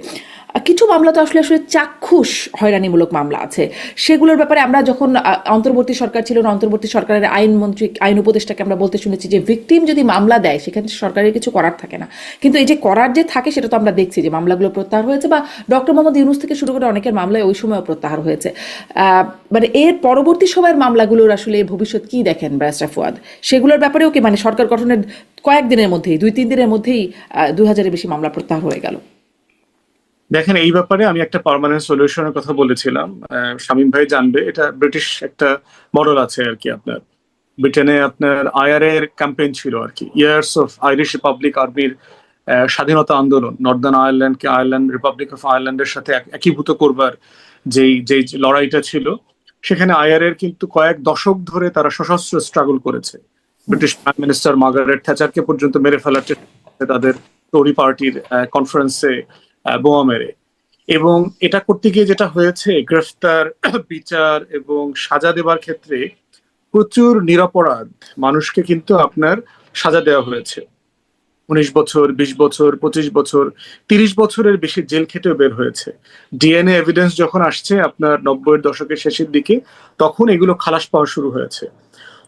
কিছু মামলা তো আসলে আসলে চাক্ষুষ হয়রানিমূলক মামলা আছে, সেগুলোর ব্যাপারে আমরা যখন অন্তর্বর্তী সরকার ছিল না, অন্তর্বর্তী সরকারের আইনমন্ত্রী, আইন উপদেষ্টাকে আমরা বলতে শুনেছি যে ভিকটিম যদি মামলা দেয় সেখানে সরকারের কিছু করার থাকে না। কিন্তু এই যে করার যে থাকে, সেটা তো আমরা দেখছি যে মামলাগুলো প্রত্যাহার হয়েছে, বা ডক্টর মোহাম্মদ ইউনূস থেকে শুরু করে অনেকের মামলায় ওই সময়ও প্রত্যাহার হয়েছে। মানে এর পরবর্তী সময়ের মামলাগুলোর আসলে ভবিষ্যৎ কি দেখেন ব্যারিস্টার ফুয়াদ? সেগুলোর ব্যাপারেও কি মানে সরকার গঠনের কয়েকদিনের মধ্যেই, 2-3 দিনের মধ্যেই 2000-এর বেশি মামলা প্রত্যাহার হয়ে গেল? দেখেন, এই ব্যাপারে আমি একটা পার্মানেন্ট সলিউশনের কথা বলেছিলাম। শামীম ভাই জানবে, এটা ব্রিটিশ একটা মডেল আছে আর কি। আপনার ব্রিটেনে আপনার আইআরএর ক্যাম্পেইন ছিল আর কি, ইয়ার্স অফ আইরিশ রিপাবলিক আর্মির স্বাধীনতা আন্দোলন, নর্দার্ন আয়ারল্যান্ডকে আয়ারল্যান্ড, রিপাবলিক অফ আয়ারল্যান্ডের সাথে একীভূত করবার যেই যেই লড়াইটা ছিল, সেখানে আইআরএর কিন্তু কয়েক দশক ধরে তারা সশস্ত্র স্ট্রাগল করেছে। ব্রিটিশ প্রাইম মিনিস্টার মার্গারেট থ্যাচারকে পর্যন্ত মেরে ফেলার চেষ্টা করেছে তাদের টরি পার্টির কনফারেন্সে বোমা মেরে। এবং এটা করতে গিয়ে যেটা হয়েছে, গ্রেফতার, বিচার এবং সাজা দেবার ক্ষেত্রে প্রচুর নিরপরাধ মানুষকে কিন্তু আপনার সাজা দেওয়া হয়েছে। 19 বছর, 20 বছর, 25 বছর, 30 বছরের বেশি জেল খেটেও বের হয়েছে। ডিএনএ এভিডেন্স যখন আসছে আপনার 90-এর দশকের শেষের দিকে, তখন এগুলো খালাস পাওয়া শুরু হয়েছে।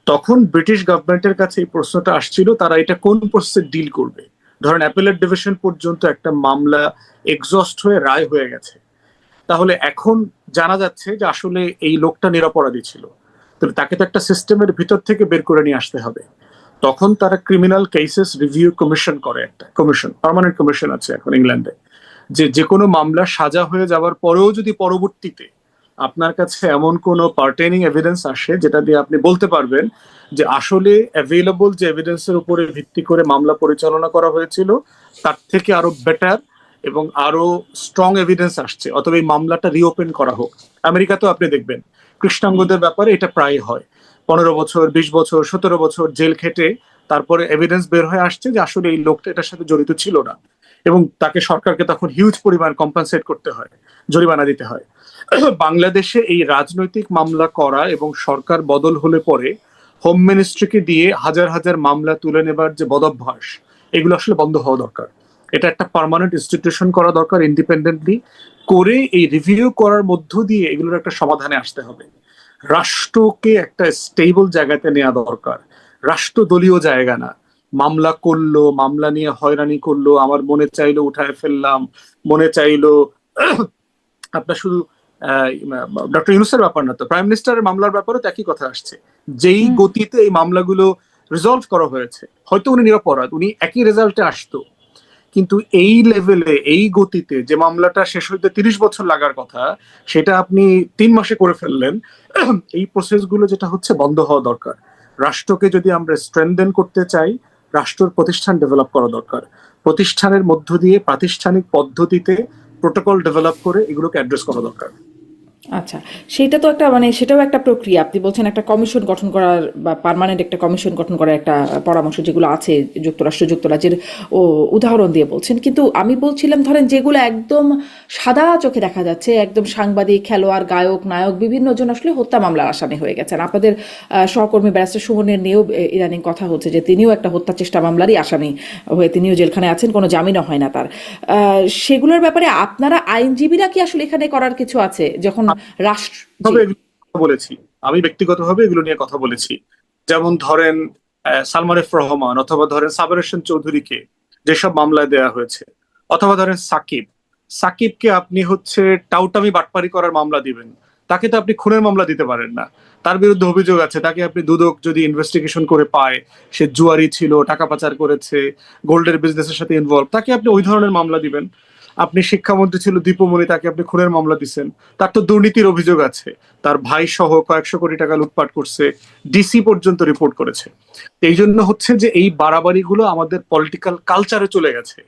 তখন ব্রিটিশ গভর্নমেন্টের কাছে এই প্রশ্নটা আসছিল, তারা এটা কোন প্রসেসে ডিল করবে। ধরেন অ্যাপেলেট ডিভিশন পর্যন্ত একটা মামলা এক্সস্ট হয়ে রায় হয়ে গেছে, তাহলে এখন জানা যাচ্ছে যে আসলে এই লোকটা নিরপরাধী ছিল, তো তাকে তো একটা সিস্টেমের ভিতর থেকে বের করে নিয়ে আসতে হবে। তখন তারা ক্রিমিনাল কেসেস রিভিউ কমিশন করে, একটা কমিশন, পার্মানেন্ট কমিশন আছে এখন ইংল্যান্ডে, যে যে কোনো মামলা সাজা হয়ে যাওয়ার পরেও যদি পরবর্তীতে আপনার কাছে এমন কোনো পার্টেনিং এভিডেন্স আসে যেটা দিয়ে আপনি বলতে পারবেন যে আসলে অ্যাভেলেবল যে এভিডেন্সের উপরে ভিত্তি করে মামলা পরিচালনা করা হয়েছিল তার থেকে আরো বেটার এবং আরো স্ট্রং এভিডেন্স আসছে, অথবা এই মামলাটা রিওপেন করা হোক। আমেরিকাতেও আপনি দেখবেন কৃষ্ণাঙ্গদের ব্যাপারে এটা প্রায় হয়, 15 বছর, 20 বছর, 17 বছর জেল খেটে তারপরে এভিডেন্স বের হয়ে আসছে যে আসলে এই লোকটা এটার সাথে জড়িত ছিল না, এবং তাকে সরকারকে তখন হিউজ পরিমাণ কম্পেনসেট করতে হয়, জরিমানা দিতে হয়। বাংলাদেশে এই রাজনৈতিক মামলা করা এবং সরকার বদল হলে পরে হোম মিনিস্ট্রিকে দিয়ে হাজার হাজার মামলা তুলে নেবার যে বদভ্যাস, এগুলো আসলে বন্ধ হওয়া দরকার। এটা একটা পার্মানেন্ট ইনস্টিটিউশন করা দরকার, ইন্ডিপেন্ডেন্টলি করে এই রিভিউ করার মধ্য দিয়ে এগুলোর একটা সমাধানে আসতে হবে। রাষ্ট্রকে একটা স্টেবল জায়গাতে নেওয়া দরকার, রাষ্ট্র দলীয় জায়গা না। মামলা করলো, মামলা নিয়ে হয়রানি করলো, আমার মনে চাইলো উঠায় ফেললাম, মনে চাইলো আপনার শুধু ডক্টর ইউনূসের ব্যাপার না তো, প্রাইম মিনিস্টারের মামলার ব্যাপারে তো একই কথা আসছে। যেই গতিতে এই মামলাগুলো রিজলভ করা হয়েছে, হয়তো উনি নিরপরাধ, উনি একই রেজাল্টে আসতো, কিন্তু এই লেভেলে এই গতিতে যে মামলাটা শেষ হইতে 30 বছর লাগার কথা, সেটা আপনি 3 মাসে করে ফেললেন। এই প্রসেসগুলো যেটা হচ্ছে বন্ধ হওয়া দরকার। রাষ্ট্রকে যদি আমরা স্ট্রেনদেন করতে চাই, রাষ্ট্রের প্রতিষ্ঠান ডেভেলপ করা দরকার। প্রতিষ্ঠানের মধ্য দিয়ে প্রাতিষ্ঠানিক পদ্ধতিতে প্রোটোকল ডেভেলপ করে এগুলোকে অ্যাড্রেস করা দরকার। আচ্ছা, সেটা তো একটা মানে সেটাও একটা প্রক্রিয়া। আপনি বলছেন একটা কমিশন গঠন করার বা পার্মানেন্ট একটা কমিশন গঠন করার একটা পরামর্শ যেগুলো আছে যুক্তরাজ্যের ও উদাহরণ দিয়ে বলছেন, কিন্তু আমি বলছিলাম ধরেন যেগুলো একদম সাদা চোখে দেখা যাচ্ছে, একদম সাংবাদিক, খেলোয়াড়, গায়ক, নায়ক বিভিন্ন জন আসলে হত্যা মামলার আসামি হয়ে গেছেন। আপনাদের সহকর্মী ব্যারিস্টার সুমনের নিয়েও ইদানিং কথা হচ্ছে যে তিনিও একটা হত্যা চেষ্টা মামলারই আসামি হয়ে তিনিও জেলখানে আছেন, কোনো জামিনও হয় না তার। সেগুলোর ব্যাপারে আপনারা আইনজীবীরা কি আসলে এখানে করার কিছু আছে যখন রাষ্ট্র? জি। তবে এগুলো কথা বলেছি, আমি ব্যক্তিগতভাবে এগুলো নিয়ে কথা বলেছি। যেমন ধরেন সালমান এফ রহমান, অথবা ধরেন সাবের হোসেন চৌধুরীকে যেসব মামলায় দেয়া হয়েছে, অথবা ধরেন সাকিবকে আপনি হচ্ছে টাউটামি বাটপারি করার মামলা দিবেন, তাকে তো আপনি খুনের মামলা দিতে পারেন না। তার বিরুদ্ধে অভিযোগ আছে, তাকে আপনি দুদক যদি ইনভেস্টিগেশন করে পায় সে জুয়ারি ছিল, টাকা পাচার করেছে, গোল্ডের বিজনেসের সাথে ইনভলভ, তাকে আপনি ওই ধরনের মামলা দিবেন। আপনি শিক্ষামন্ত্রী ছিল দীপুমণি, তাকে আপনি খুনের মামলা দিচ্ছেন, তার তো দুর্নীতির অভিযোগ আছে, তার ভাই সহ কয়েকশো কোটি টাকা লুটপাট করছে, ডিসি পর্যন্ত রিপোর্ট করেছে। এই জন্য হচ্ছে যে এই বাড়াবাড়িগুলো আমাদের পলিটিক্যাল কালচারে চলে গেছে,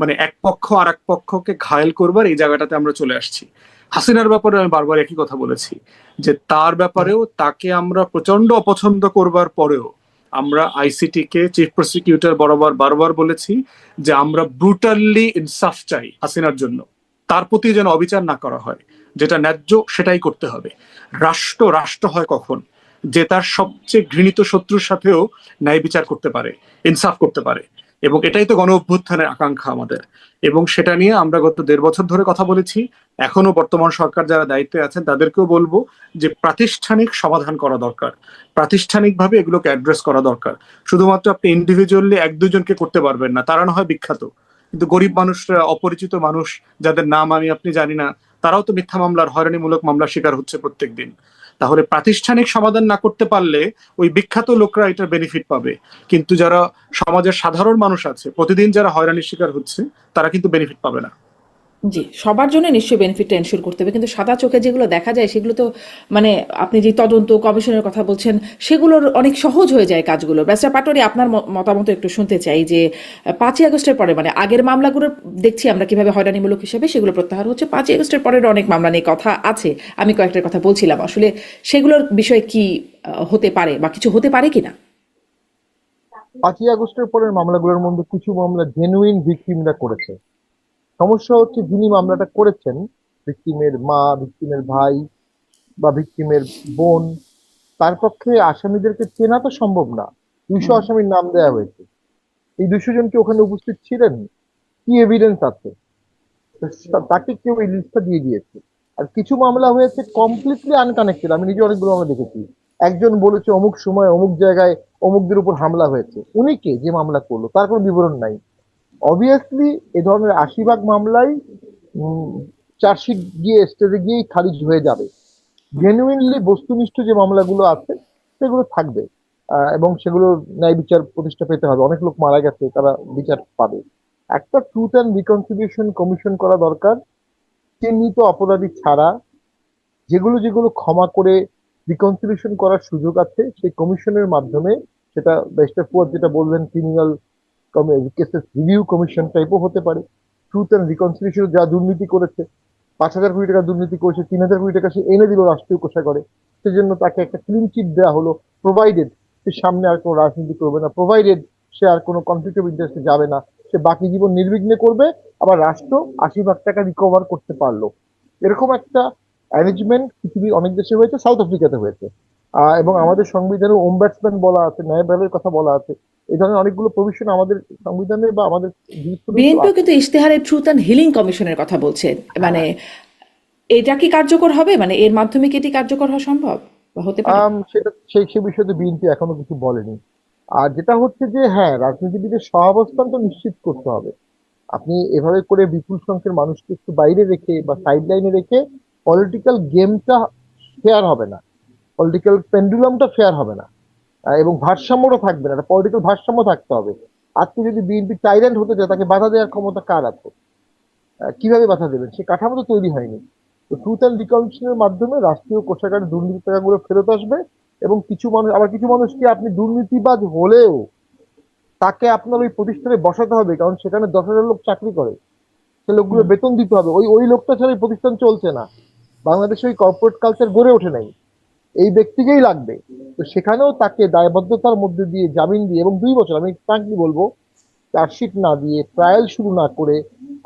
মানে এক পক্ষ আর এক পক্ষকে ঘায়েল করবার এই জায়গাটাতে আমরা চলে আসছি। হাসিনার ব্যাপারে আমি বারবার একই কথা বলেছি, যে তার ব্যাপারেও তাকে আমরা প্রচন্ড অপছন্দ করবার পরেও আমরা আইসিটি কে চিফ প্রসিকিউটর বরাবর বারবার বলেছি যে আমরা ব্রুটালি ইনসাফ চাই হাসিনার জন্য, তার প্রতি যেন অবিচার না করা হয়, যেটা ন্যায্য সেটাই করতে হবে। রাষ্ট্র রাষ্ট্র হয় কখন, যে তার সবচেয়ে ঘৃণিত শত্রুর সাথেও ন্যায় বিচার করতে পারে, ইনসাফ করতে পারে। এবং এটাই তো গণ অভ্যুত্থানের আকাঙ্ক্ষা আমাদের, এবং সেটা নিয়ে আমরা গত 1.5 বছর ধরে কথা বলেছি। এখনো বর্তমান সরকার যারা দায়িত্বে আছেন তাদেরকেও বলবো যে প্রাতিষ্ঠানিক সমাধান করা দরকার, প্রাতিষ্ঠানিকভাবে এগুলোকে অ্যাড্রেস করা দরকার। শুধুমাত্র আপনি ইন্ডিভিজুয়ালি এক দুজনকে করতে পারবেন না, তারা না হয় বিখ্যাত, কিন্তু গরিব মানুষরা, অপরিচিত মানুষ যাদের নাম আমি আপনি জানি না, তারাও তো মিথ্যা মামলার, হয়রানিমূলক মামলার শিকার হচ্ছে প্রত্যেক দিন। তাহলে প্রাতিষ্ঠানিক সমাধান না করতে পারলে ওই বিখ্যাত লোকরা এটার বেনিফিট পাবে, কিন্তু যারা সমাজের সাধারণ মানুষ আছে, প্রতিদিন যারা হয়রানির শিকার হচ্ছে, তারা কিন্তু বেনিফিট পাবে না। জি, সবার জন্য নিশ্চয়ই বেনিফিটটা এনশিওর করতে হবে, কিন্তু সাদা চোখে যেগুলো দেখা যায় সেগুলো তো মানে আপনি যে তদন্ত কমিশনের কথা বলছেন সেগুলোর অনেক সহজ হয়ে যায় কাজগুলো। ব্যারিস্টার পাটোয়ারি, আপনার মতামত একটু শুনতে চাই যে 5ই আগস্টের পরে মানে আগের মামলাগুলো দেখছি আমরা কিভাবে হয়রানিমূলক হিসেবে সেগুলো প্রত্যাহার হচ্ছে, 5ই আগস্টের পরের অনেক মামলা নিয়ে কথা আছে, আমি কয়েকটার কথা বলছিলাম, আসলে সেগুলোর বিষয়ে কি হতে পারে বা কিছু হতে পারে কিনা? 5ই আগস্টের পরের মামলাগুলোর মধ্যে কিছু মামলা জেনুইন ভিকটিমরা করেছে। সমস্যা হচ্ছে যিনি মামলাটা করেছেন, ভিকটিমের মা, ভিকটিমের ভাই বা ভিকটিমের বোন, তার পক্ষে আসামিদেরকে চেনা তো সম্ভব না। 200 আসামির নাম দেওয়া হয়েছে, এই 200 জন কি ওখানে উপস্থিত ছিলেন? কি এভিডেন্স আছে? তাকে কেউ এই লিস্টটা দিয়ে দিয়েছে। আর কিছু মামলা হয়েছে কমপ্লিটলি আনকানেক্টেড, আমি নিজে অনেকগুলো মামলা দেখেছি। একজন বলেছে অমুক সময় অমুক জায়গায় অমুকদের উপর হামলা হয়েছে, উনি কে যে মামলা করলো তার কোনো বিবরণ নাই। অবভিয়াসলি এ ধরনের 80 ভাগ মামলাই চার্জশিট গিয়ে স্টেজে গিয়েই খারিজ হয়ে যাবে। জেনুইনলি বস্তুনিষ্ঠ যে মামলাগুলো আছে সেগুলো থাকবে, এবং সেগুলো ন্যায় বিচার প্রতিষ্ঠা পেতে হবে। অনেক লোক মারা গেছে, তারা বিচার পাবে। একটা ট্রুথ অ্যান্ড রিকনসিলিয়েশন কমিশন করা দরকার, চিহ্নিত অপরাধী ছাড়া যেগুলো যেগুলো ক্ষমা করে রিকনসিলিয়েশন করার সুযোগ আছে সেই কমিশনের মাধ্যমে। সেটা ব্যারিস্টার ফুয়াদ যেটা বললেন, ক্রিমিনাল কেসেস রিভিউ কমিশন টাইপও হতে পারে। ট্রুথ অ্যান্ড রিকনসিলিয়েশন যা দুর্নীতি করেছে, 5,000 কোটি টাকা দুর্নীতি করেছে, 3,000 কোটি টাকা সে এনে দিল রাষ্ট্রীয় কোষাগারে, সেজন্য তাকে একটা ক্লিন চিট দেওয়া হলো, প্রোভাইডেড সে সামনে আর কোনো রাজনীতি করবে না, প্রোভাইডেড সে আর কোনো কনফ্লিক্ট অফ ইন্টারেস্টে যাবে না, সে বাকি জীবন নির্বিঘ্নে করবে, আবার রাষ্ট্র 80 ভাগ টাকা রিকভার করতে পারলো। এরকম একটা অ্যারেঞ্জমেন্ট পৃথিবীর অনেক দেশে হয়েছে, সাউথ আফ্রিকাতে হয়েছে। এবং আমাদের সংবিধানে ওমবাডসম্যান বলা আছে, ন্যায়পালের কথা বলা আছে। এই ধরনের অনেকগুলো প্রভিশন আমাদের সংবিধানে বা আমাদের বিএনপিও কিন্তু ইশতেহারে ট্রুথ অ্যান্ড হিলিং কমিশনের কথা বলছে, মানে এটা কি কার্যকর হবে, মানে এর মাধ্যমে কি এটি কার্যকর হওয়া সম্ভব বা হতে পারে? সেটা সে বিষয়ে বিএনপি এখনো কিছু বলেনি। আর যেটা হচ্ছে যে হ্যাঁ, রাজনীতিবিদের সহাবস্থান তো নিশ্চিত করতে হবে। আপনি এভাবে করে বিপুল সংখ্যক মানুষকে একটু বাইরে রেখে বা সাইড লাইনে রেখে পলিটিক্যাল গেমটা ফেয়ার হবে না, পলিটিক্যাল পেন্ডুলামটা ফেয়ার হবে না, এবং ভারসাম্যটা থাকবে না। একটা পলিটিক্যাল ভারসাম্য থাকতে হবে। আজকে যদি বিএনপি টাইরেন্ট হতে চায়, তাকে বাধা দেওয়ার ক্ষমতা কার আছে? কিভাবে বাধা দেবেন? সে কাঠামো তো তৈরি হয়নি। তো ট্রুথ অ্যান্ড রিকনসিলিয়েশনের মাধ্যমে রাষ্ট্রীয় কোষাগারে দুর্নীতি টাকাগুলো ফেরত আসবে। এবং কিছু মানুষকে আপনি দুর্নীতিবাজ হলেও তাকে আপনার ওই প্রতিষ্ঠানে বসাতে হবে, কারণ সেখানে 10,000 লোক চাকরি করে। সে লোকগুলো বেতন দিতে হবে, ওই ওই লোকটা ছাড়া এই প্রতিষ্ঠান চলছে না। বাংলাদেশে ওই কর্পোরেট কালচার গড়ে ওঠে নাই, এই ব্যক্তিকেই লাগবে। তো সেখানেও তাকে দায়বদ্ধতার মধ্যে দিয়ে জামিন দিয়ে, এবং 2 বছর, আমি ফ্রাঙ্কলি বলবো, চার্জশিট না দিয়ে, ট্রায়াল শুরু না করে,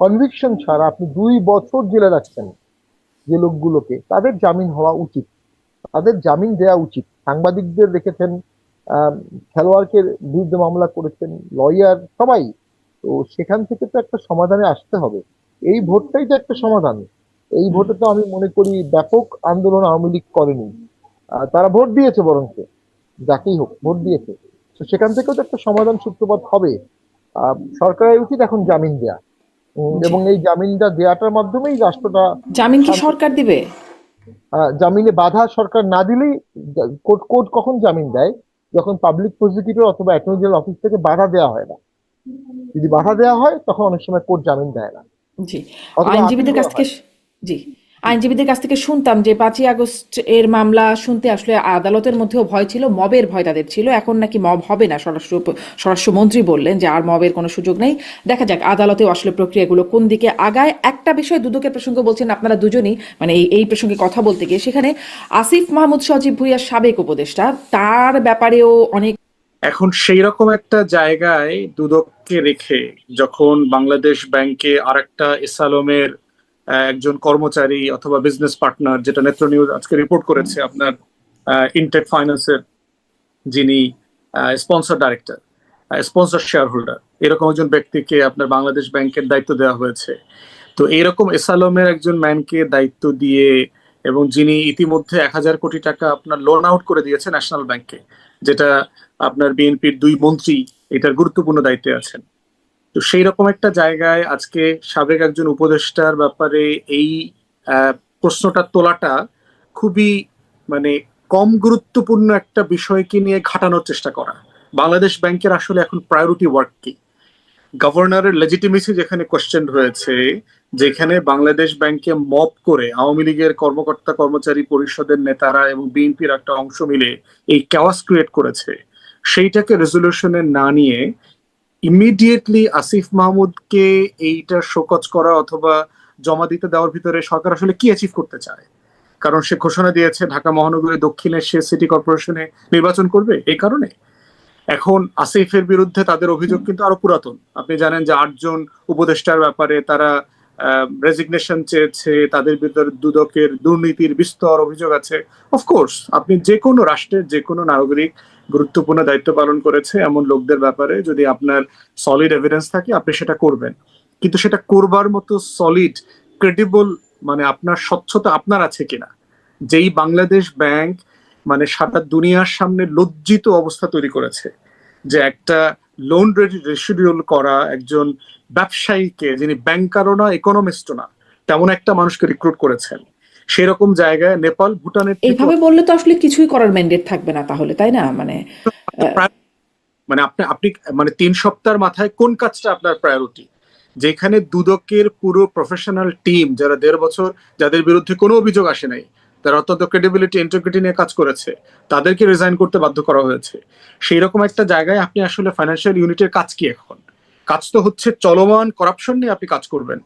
কনভিকশন ছাড়া আপনি 2 বছর জেলে রাখছেন যে লোকগুলোকে, তাদের জামিন হওয়া উচিত, তাদের জামিন দেওয়া উচিত। সাংবাদিকদের রেখেছেন, আহ খেলোয়াড়কে বিরুদ্ধে মামলা করেছেন, লয়ার সবাই। তো সেখান থেকে তো একটা সমাধানে আসতে হবে। এই ভোটটাই তো একটা সমাধান। এই ভোটে তো আমি মনে করি ব্যাপক আন্দোলন আওয়ামী লীগ করেনি, তারা ভোট দিয়েছে, বরং যাকেই হোক ভোট দিয়েছে। তো সেখান থেকেও তো একটা সমাধান সূত্রপাত হবে। সরকারের উচিত এখন জামিন দেয়া, জি। এবং এই জামিনটা দেওয়াটার মাধ্যমেই রাষ্ট্রটা জামিন কি শান্তি। সরকার দিবে? জামিনে বাধা সরকার না দিলেই, কোর্ট কোর্ট কখন জামিন দেয়? যখন পাবলিক প্রসিকিউটর অথবা অ্যাটর্নি জেনারেল অফিস থেকে বাধা দেওয়া হয় না। যদি বাধা দেওয়া হয় তখন অনেক সময় কোর্ট জামিন দেয় না, জি। অথবা আপিল আইনজীবীদের কাছ করা থেকে হয়। জি, আইনজীবীদের কাছ থেকে শুনতাম যে 5ই আগস্ট এর মামলা শুনতে আসলে আদালতের মধ্যেও ভয় ছিল, মবের ভয় তাদের ছিল। এখন নাকি মব হবে না, স্বরাষ্ট্রমন্ত্রী বললেন যে আর মবের কোনো সুযোগ নেই। দেখা যাক আদালতেও আসলে প্রক্রিয়াগুলো কোন দিকে আগায়। একটা বিষয় দুদকের প্রসঙ্গ বলছেন আপনারা দুজনই, মানে এই প্রসঙ্গে কথা বলতে গিয়ে সেখানে আসিফ মাহমুদ সজীব ভুঁইয়ার সাবেক উপদেষ্টা, তার ব্যাপারেও অনেক। এখন সেই রকম একটা জায়গায় দুদককে রেখে যখন বাংলাদেশ ব্যাংকে আরেকটা এস আলমের একজন কর্মচারী অথবা বিজনেস পার্টনার, যেটা নেত্র নিউজ আজকে রিপোর্ট করেছে, আপনার ইনটেক ফাইন্যান্সের যিনি sponsor director, sponsor share holder, এরকম একজন ব্যক্তিকে আপনার বাংলাদেশ ব্যাংকের দায়িত্ব দেওয়া হয়েছে। তো এইরকম এস আলমের একজন ম্যানকে দায়িত্ব দিয়ে, এবং যিনি ইতিমধ্যে 1,000 কোটি টাকা আপনার লোন আউট করে দিয়েছে ন্যাশনাল ব্যাংকে, যেটা আপনার বিএনপির 2 মন্ত্রী এটার গুরুত্বপূর্ণ দায়িত্বে আছেন। তো সেই রকম একটা জায়গায় আজকে সাবেক একজন উপদেষ্টার ব্যাপারে এই আহ, প্রশ্নটা তোলাটা খুবই মানে কম গুরুত্বপূর্ণ একটা বিষয়কে নিয়ে ঘাটানোর চেষ্টা করা। বাংলাদেশ ব্যাংকের আসলে এখন প্রায়োরিটি ওয়ার্ক কি? গভর্নরের লেজিটিমেসি যেখানে কোশ্চেন হয়েছে, যেখানে বাংলাদেশ ব্যাংকে মব করে আওয়ামী লীগের কর্মকর্তা কর্মচারী পরিষদের নেতারা এবং বিএনপির একটা অংশ মিলে এই ক্যাওয়াস ক্রিয়েট করেছে, সেইটাকে রেজলিউশনে না নিয়ে ইমিডিয়েটলি আসিফ মাহমুদকে এইটা শোকজ করা অথবা জমা দিতে দেওয়ার ভিতরে সরকার আসলে কি অ্যাচিভ করতে চায়? কারণ সে ঘোষণা দিয়েছে ঢাকা মহানগরী দক্ষিণে সে সিটি কর্পোরেশনে নির্বাচন করবে, এই কারণে এখন আসিফের বিরুদ্ধে তাদের অভিযোগ কিন্তু আরো পুরাতন। আপনি জানেন যে 8 জন উপদেষ্টার ব্যাপারে তারা রেজিগনেশন চেয়েছে, তাদের ভিতরে দুদকের দুর্নীতির বিস্তর অভিযোগ আছে। অফকোর্স আপনি যে কোনো রাষ্ট্রের যে কোনো নাগরিক গুরুত্বপূর্ণ দায়িত্ব পালন করেছে এমন লোকদের ব্যাপারে যদি আপনার সলিড এভিডেন্স থাকে আপনি সেটা করবেন, কিন্তু সেটা করবার মতো সলিড ক্রেডিবল মানে আপনার স্বচ্ছতা আপনার আছে কিনা? যেই বাংলাদেশ ব্যাংক মানে সারা দুনিয়ার সামনে লজ্জিত অবস্থা তৈরি করেছে, যে একটা লোন রেসিডিউল করা একজন ব্যবসায়ীকে, যিনি ব্যাংকারও না ইকোনমিস্টও না, তেমন একটা মানুষকে রিক্রুট করেছেন, সেরকম জায়গায় নেপাল ভুটানের থেকে এইভাবে বললে তো আসলে কিছুই করার ম্যান্ডেট থাকবে না তাহলে, তাই না? মানে মানে আপনি আপনি মানে 3 সপ্তাহের মাথায় কোন কাজটা আপনার প্রায়োরিটি? যেখানে দুদকের পুরো প্রফেশনাল টিম যারা 1.5 বছর, যাদের বিরুদ্ধে কোনো অভিযোগ আসে নাই, তারা অত্যন্ত ক্রেডিবিলিটি ইন্টিগ্রিটি নিয়ে কাজ করেছে, তাদেরকে রিজাইন করতে বাধ্য করা হয়েছে। সেই রকম একটা জায়গায় আপনি আসলে ফাইন্যান্সিয়াল ইউনিটের কাজ কি এখন? কাজ তো হচ্ছে চলমান করাপশন নিয়ে আপনি কাজ করবেন,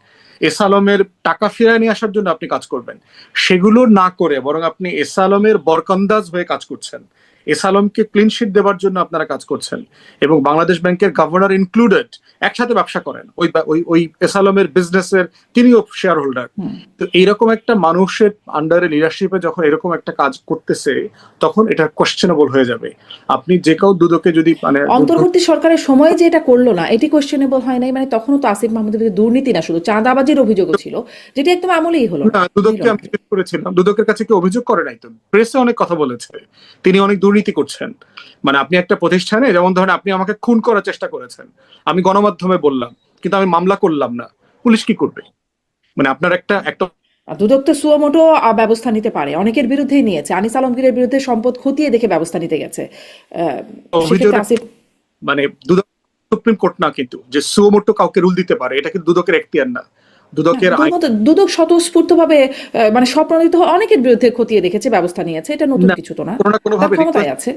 এস আলমের টাকা ফিরিয়ে নিয়ে আসার জন্য আপনি কাজ করবেন। সেগুলো না করে বরং আপনি এস আলমের বরকন্দাজ হয়ে কাজ করছেন, এস আলমকে ক্লিন শিট দেওয়ার জন্য আপনারা কাজ করছেন, এবং বাংলাদেশ ব্যাংকের গভর্নর ইনক্লুডেড একসাথে ব্যবসা করেন ওই এস আলমের বিজনেসের, তিনিও শেয়ার হোল্ডার। তো এইরকম একটা মানুষের আন্ডারে লিডারশিপে যখন এরকম একটা কাজ করতেছে, তখন এটা কোশ্চেনেবল হয়ে যাবে। আপনি যে কেউ দুদকে যদি মানে অন্তর্বর্তী সরকারের সময় যে এটা করলো না এটি কোয়েশ্চেনেবল হয় নাই, মানে তখনও তো আসিফ মাহমুদের বিরুদ্ধে দুর্নীতি না শুধু চাঁদাবাজির অভিযোগও ছিল, যেটি একদম আমলেই হলো না। না, দুদককে আমি জিজ্ঞেস করেছিলাম, দুদকের কাছে কেউ অভিযোগ করে নাই তো। প্রেসে অনেক কথা বলেছে তিনি অনেক দুর্নীতি করছেন। মানে আপনি একটা প্রতিষ্ঠানে, যেমন ধরেন আপনি আমাকে খুন করার চেষ্টা করেছেন, আমি গণমাধ্যমে বললাম, কিন্তু আমি মামলা করলাম না, পুলিশ কি করবে? মানে আপনার একটা একটা আর দুদক তো সুমোটো ব্যবস্থা নিতে পারে, অনেকের বিরুদ্ধেই নিয়েছে। আনিস আলমগীরের বিরুদ্ধে সম্পদ খতিয়ে দেখে ব্যবস্থা নিতে গেছে। অভিযোগ, সেক্ষেত্রে আসিফ মানে দুদক সুপ্রিম কোর্ট না কিন্তু যে সুমোটো কাউকে রুল দিতে পারে, এটা কিন্তু দুদকের এখতিয়ার না। দুদকের আইন দুদক স্বতঃস্ফূর্তভাবে মানে স্বপ্রণোদিত অনেকের বিরুদ্ধে খতিয়ে দেখেছে, ব্যবস্থা নিয়েছে, এটা নতুন না, কিছু তো না, কোনো না কোনো তার ভাবে ক্ষমতায় আছে।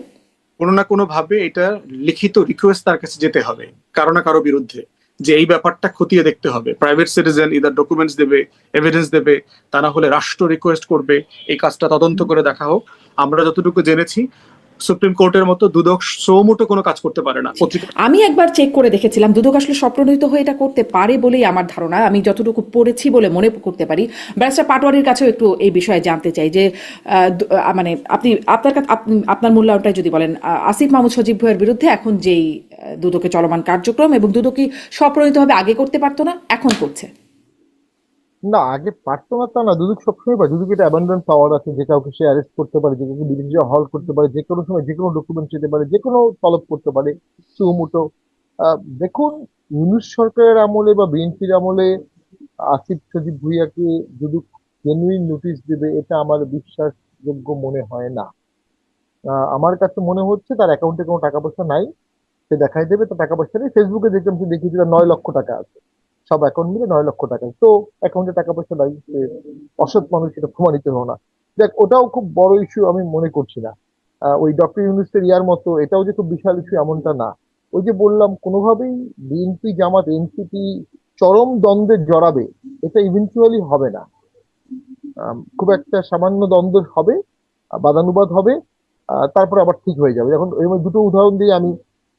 কোনো না কোনো ভাবে এটা লিখিত রিকোয়েস্ট তার কাছে যেতে হবে কারো না কারো বিরুদ্ধে, যে এই ব্যাপারটা খতিয়ে দেখতে হবে। প্রাইভেট সিটিজেন ইদার ডকুমেন্টস দেবে, এভিডেন্স দেবে, তা না হলে রাষ্ট্র রিকোয়েস্ট করবে এই কাজটা তদন্ত করে দেখা হোক। আমরা যতটুকু জেনেছি সুপ্রিম কোর্টের মতো দুদক সৌমুটো কোনো কাজ করতে পারে না। পত্রিকা আমি একবার চেক করে দেখেছিলাম, দুদক আসলে স্বপ্রণোদিত হয়ে এটা করতে পারে বলেই আমার ধারণা, আমি যতটুকু পড়েছি বলে মনে করতে পারি। ব্যারিস্টার পাটোয়ারির কাছেও একটু এই বিষয়ে জানতে চাই যে মানে আপনি আপনার মূল্যায়নটাই যদি বলেন, আসিফ মাহমুদ সজীব ভুঁইয়ার বিরুদ্ধে এখন যেই দুদকে চলমান কার্যক্রম, এবং দুদক কি স্বপ্রণোদিতভাবে আগে করতে পারতো না, এখন করছে? না, আগে পারতো না তা না, দুদক সবসময় পারে। দুদক এটা অ্যাবান্ডন পাওয়ার আছে, যে কাউকে সে অ্যারেস্ট করতে পারে, যে কাউকে বিদেশে হল করতে পারে, যে কোনো সময় যে কোনো ডকুমেন্ট দিতে পারে, যে কোনো তলব করতে পারে সুমুটো। দেখুন, ইউনূস সরকারের আমলে বা বিএনপির আমলে আসিফ সজীব ভুঁইয়াকে দুদক জেনুইন নোটিশ দেবে, এটা আমার বিশ্বাসযোগ্য মনে হয় না। আমার কাছে মনে হচ্ছে তার অ্যাকাউন্টে কোনো টাকা পয়সা নাই, সে দেখাই দেবে তার টাকা পয়সা নেই। ফেসবুকে দেখলাম সে দেখিয়ে দিল 9 লক্ষ টাকা আছে, সব অ্যাকাউন্ট মিলে 9 লক্ষ টাকা। তো অ্যাকাউন্টে টাকা পয়সা নাই, সে অসৎ মানুষ, সেটা প্রমাণিত হলো না। দেখ, ওটাও খুব বড় ইস্যু আমি মনে করছি না। ওই ডক্টর ইউনূসের ইয়ার মতো এটাও যে খুব বিশাল ইস্যু এমনটা না। ওই যে বললাম, কোনোভাবেই বিএনপি জামাত এনসিপি চরম দ্বন্দ্বে জড়াবে, এটা ইভেন্চুয়ালি হবে না। খুব একটা সামান্য দ্বন্দ্ব হবে, বাদানুবাদ হবে, তারপর আবার ঠিক হয়ে যাবে। এখন এই দুটো উদাহরণ দিয়ে আমি,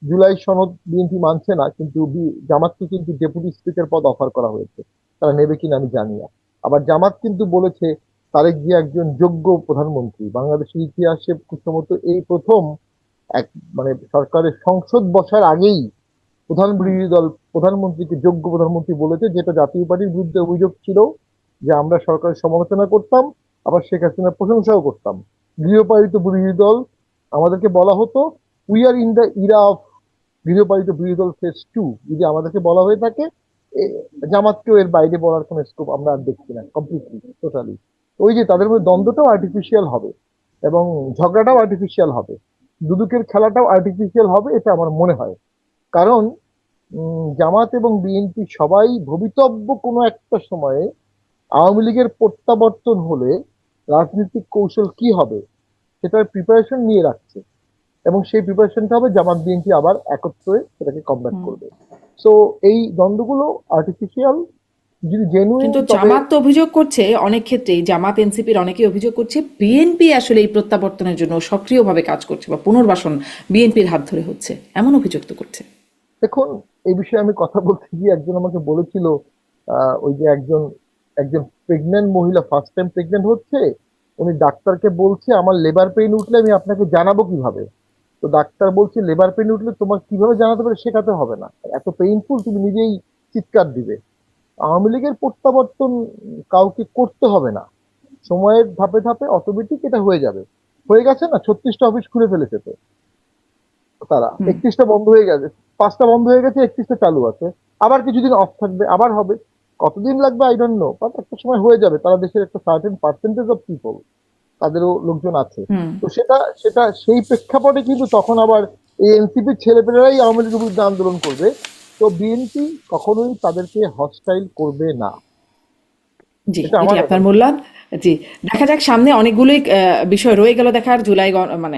জুলাই সনদ বিএনপি মানছে না, কিন্তু জামাতকে কিন্তু ডেপুটি স্পিকার পদ অফার করা হয়েছে, তারা নেবে কিনা আমি জানি না। আবার জামাত কিন্তু বলেছে তারেক জিয়া একজন যোগ্য প্রধানমন্ত্রী, বাংলাদেশের ইতিহাসে প্রথমত এই প্রথম এক, মানে সরকারের সংসদ বসার আগেই প্রধান বিরোধী দল প্রধানমন্ত্রীকে যোগ্য প্রধানমন্ত্রী বলেছে, যেটা জাতীয় পার্টির বিরুদ্ধে অভিযোগ ছিল যে আমরা সরকারের সমালোচনা করতাম, আবার শেখ হাসিনার প্রশংসাও করতাম। গৃহপালিত বিরোধী দল আমাদেরকে বলা হতো, we are in the era of গৃহপালিত বিরোধী দল ফেজ 2, যদি আমাদেরকে বলা হয়ে থাকে। জামাতকেও এর বাইরে বলার কোনো স্কোপ আমরা আর দেখছি না, কমপ্লিটলি টোটালি। ওই যে তাদের মধ্যে দ্বন্দ্বটাও আর্টিফিশিয়াল হবে এবং ঝগড়াটাও আর্টিফিশিয়াল হবে, দুদকের খেলাটাও আর্টিফিশিয়াল হবে, এটা আমার মনে হয়। কারণ জামাত এবং বিএনপি সবাই ভবিতব্য কোনো একটা সময়ে আওয়ামী লীগের প্রত্যাবর্তন হলে রাজনৈতিক কৌশল কি হবে সেটার প্রিপারেশন নিয়ে রাখছে, এবং সেই প্রিপারেশনটা হবে জামাত বিএনপি আবার একত্রে সেটাকে কমব্যাট করবে। সো এই দ্বন্দ্বগুলো আর্টিফিশিয়াল, যদি জেনুইন, কিন্তু তবে জামাত তো অভিযোগ করছে, অনেক ক্ষেত্রেই জামাত এনসিপির অনেকেই অভিযোগ করছে বিএনপি আসলে এই প্রত্যাবর্তনের জন্য সক্রিয়ভাবে কাজ করছে, বা পুনর্বাসন বিএনপির হাত ধরে হচ্ছে, এমন অভিযোগ তো করছে। দেখুন, এই বিষয়ে আমি কথা বলতে গিয়ে একজন আমাকে বলেছিল, ওই যে একজন একজন প্রেগনেন্ট মহিলা ফার্স্ট টাইম প্রেগনেন্ট হচ্ছে, উনি ডাক্তারকে বলছে আমার লেবার পেইন উঠলে আমি আপনাকে জানাবো কিভাবে। তো ডাক্তার বলছে লেবার পেইন উঠলে তোমার কিভাবে জানাতে পারে শেখাতে হবে না, এত পেইনফুল তুমি নিজেই চিৎকার দিবে। আওয়ামী লীগের প্রত্যাবর্তন কাউকে করতে হবে না, সময়ের ধাপে ধাপে অটোমেটিক এটা হয়ে যাবে। হয়ে গেছে না, 36টা অফিস খুলে ফেলেছে তো তারা, 31টা বন্ধ হয়ে গেছে, 5টা বন্ধ হয়ে গেছে, 31টা চালু আছে, আবার কিছুদিন অফ থাকবে, আবার হবে। কতদিন লাগবে আই ডোন্ট নো, বাট একটা সময় হয়ে যাবে। তারা দেশের একটা সার্টেন পার্সেন্টেজ অফ পিপল, তাদেরও লোকজন আছে। তো সেটা সেটা সেই প্রেক্ষাপটে কিন্তু তখন আবার এই এনসিপির ছেলেপেলেরাই আওয়ামী লীগের বিরুদ্ধে আন্দোলন করবে। তো বিএনপি কখনোই তাদেরকে হস্টাইল করবে না, জি, এটা এটি আমার আপনার মূল্যায়ন। জি, দেখা যাক, সামনে অনেকগুলোই বিষয় রয়ে গেল দেখার। জুলাই মানে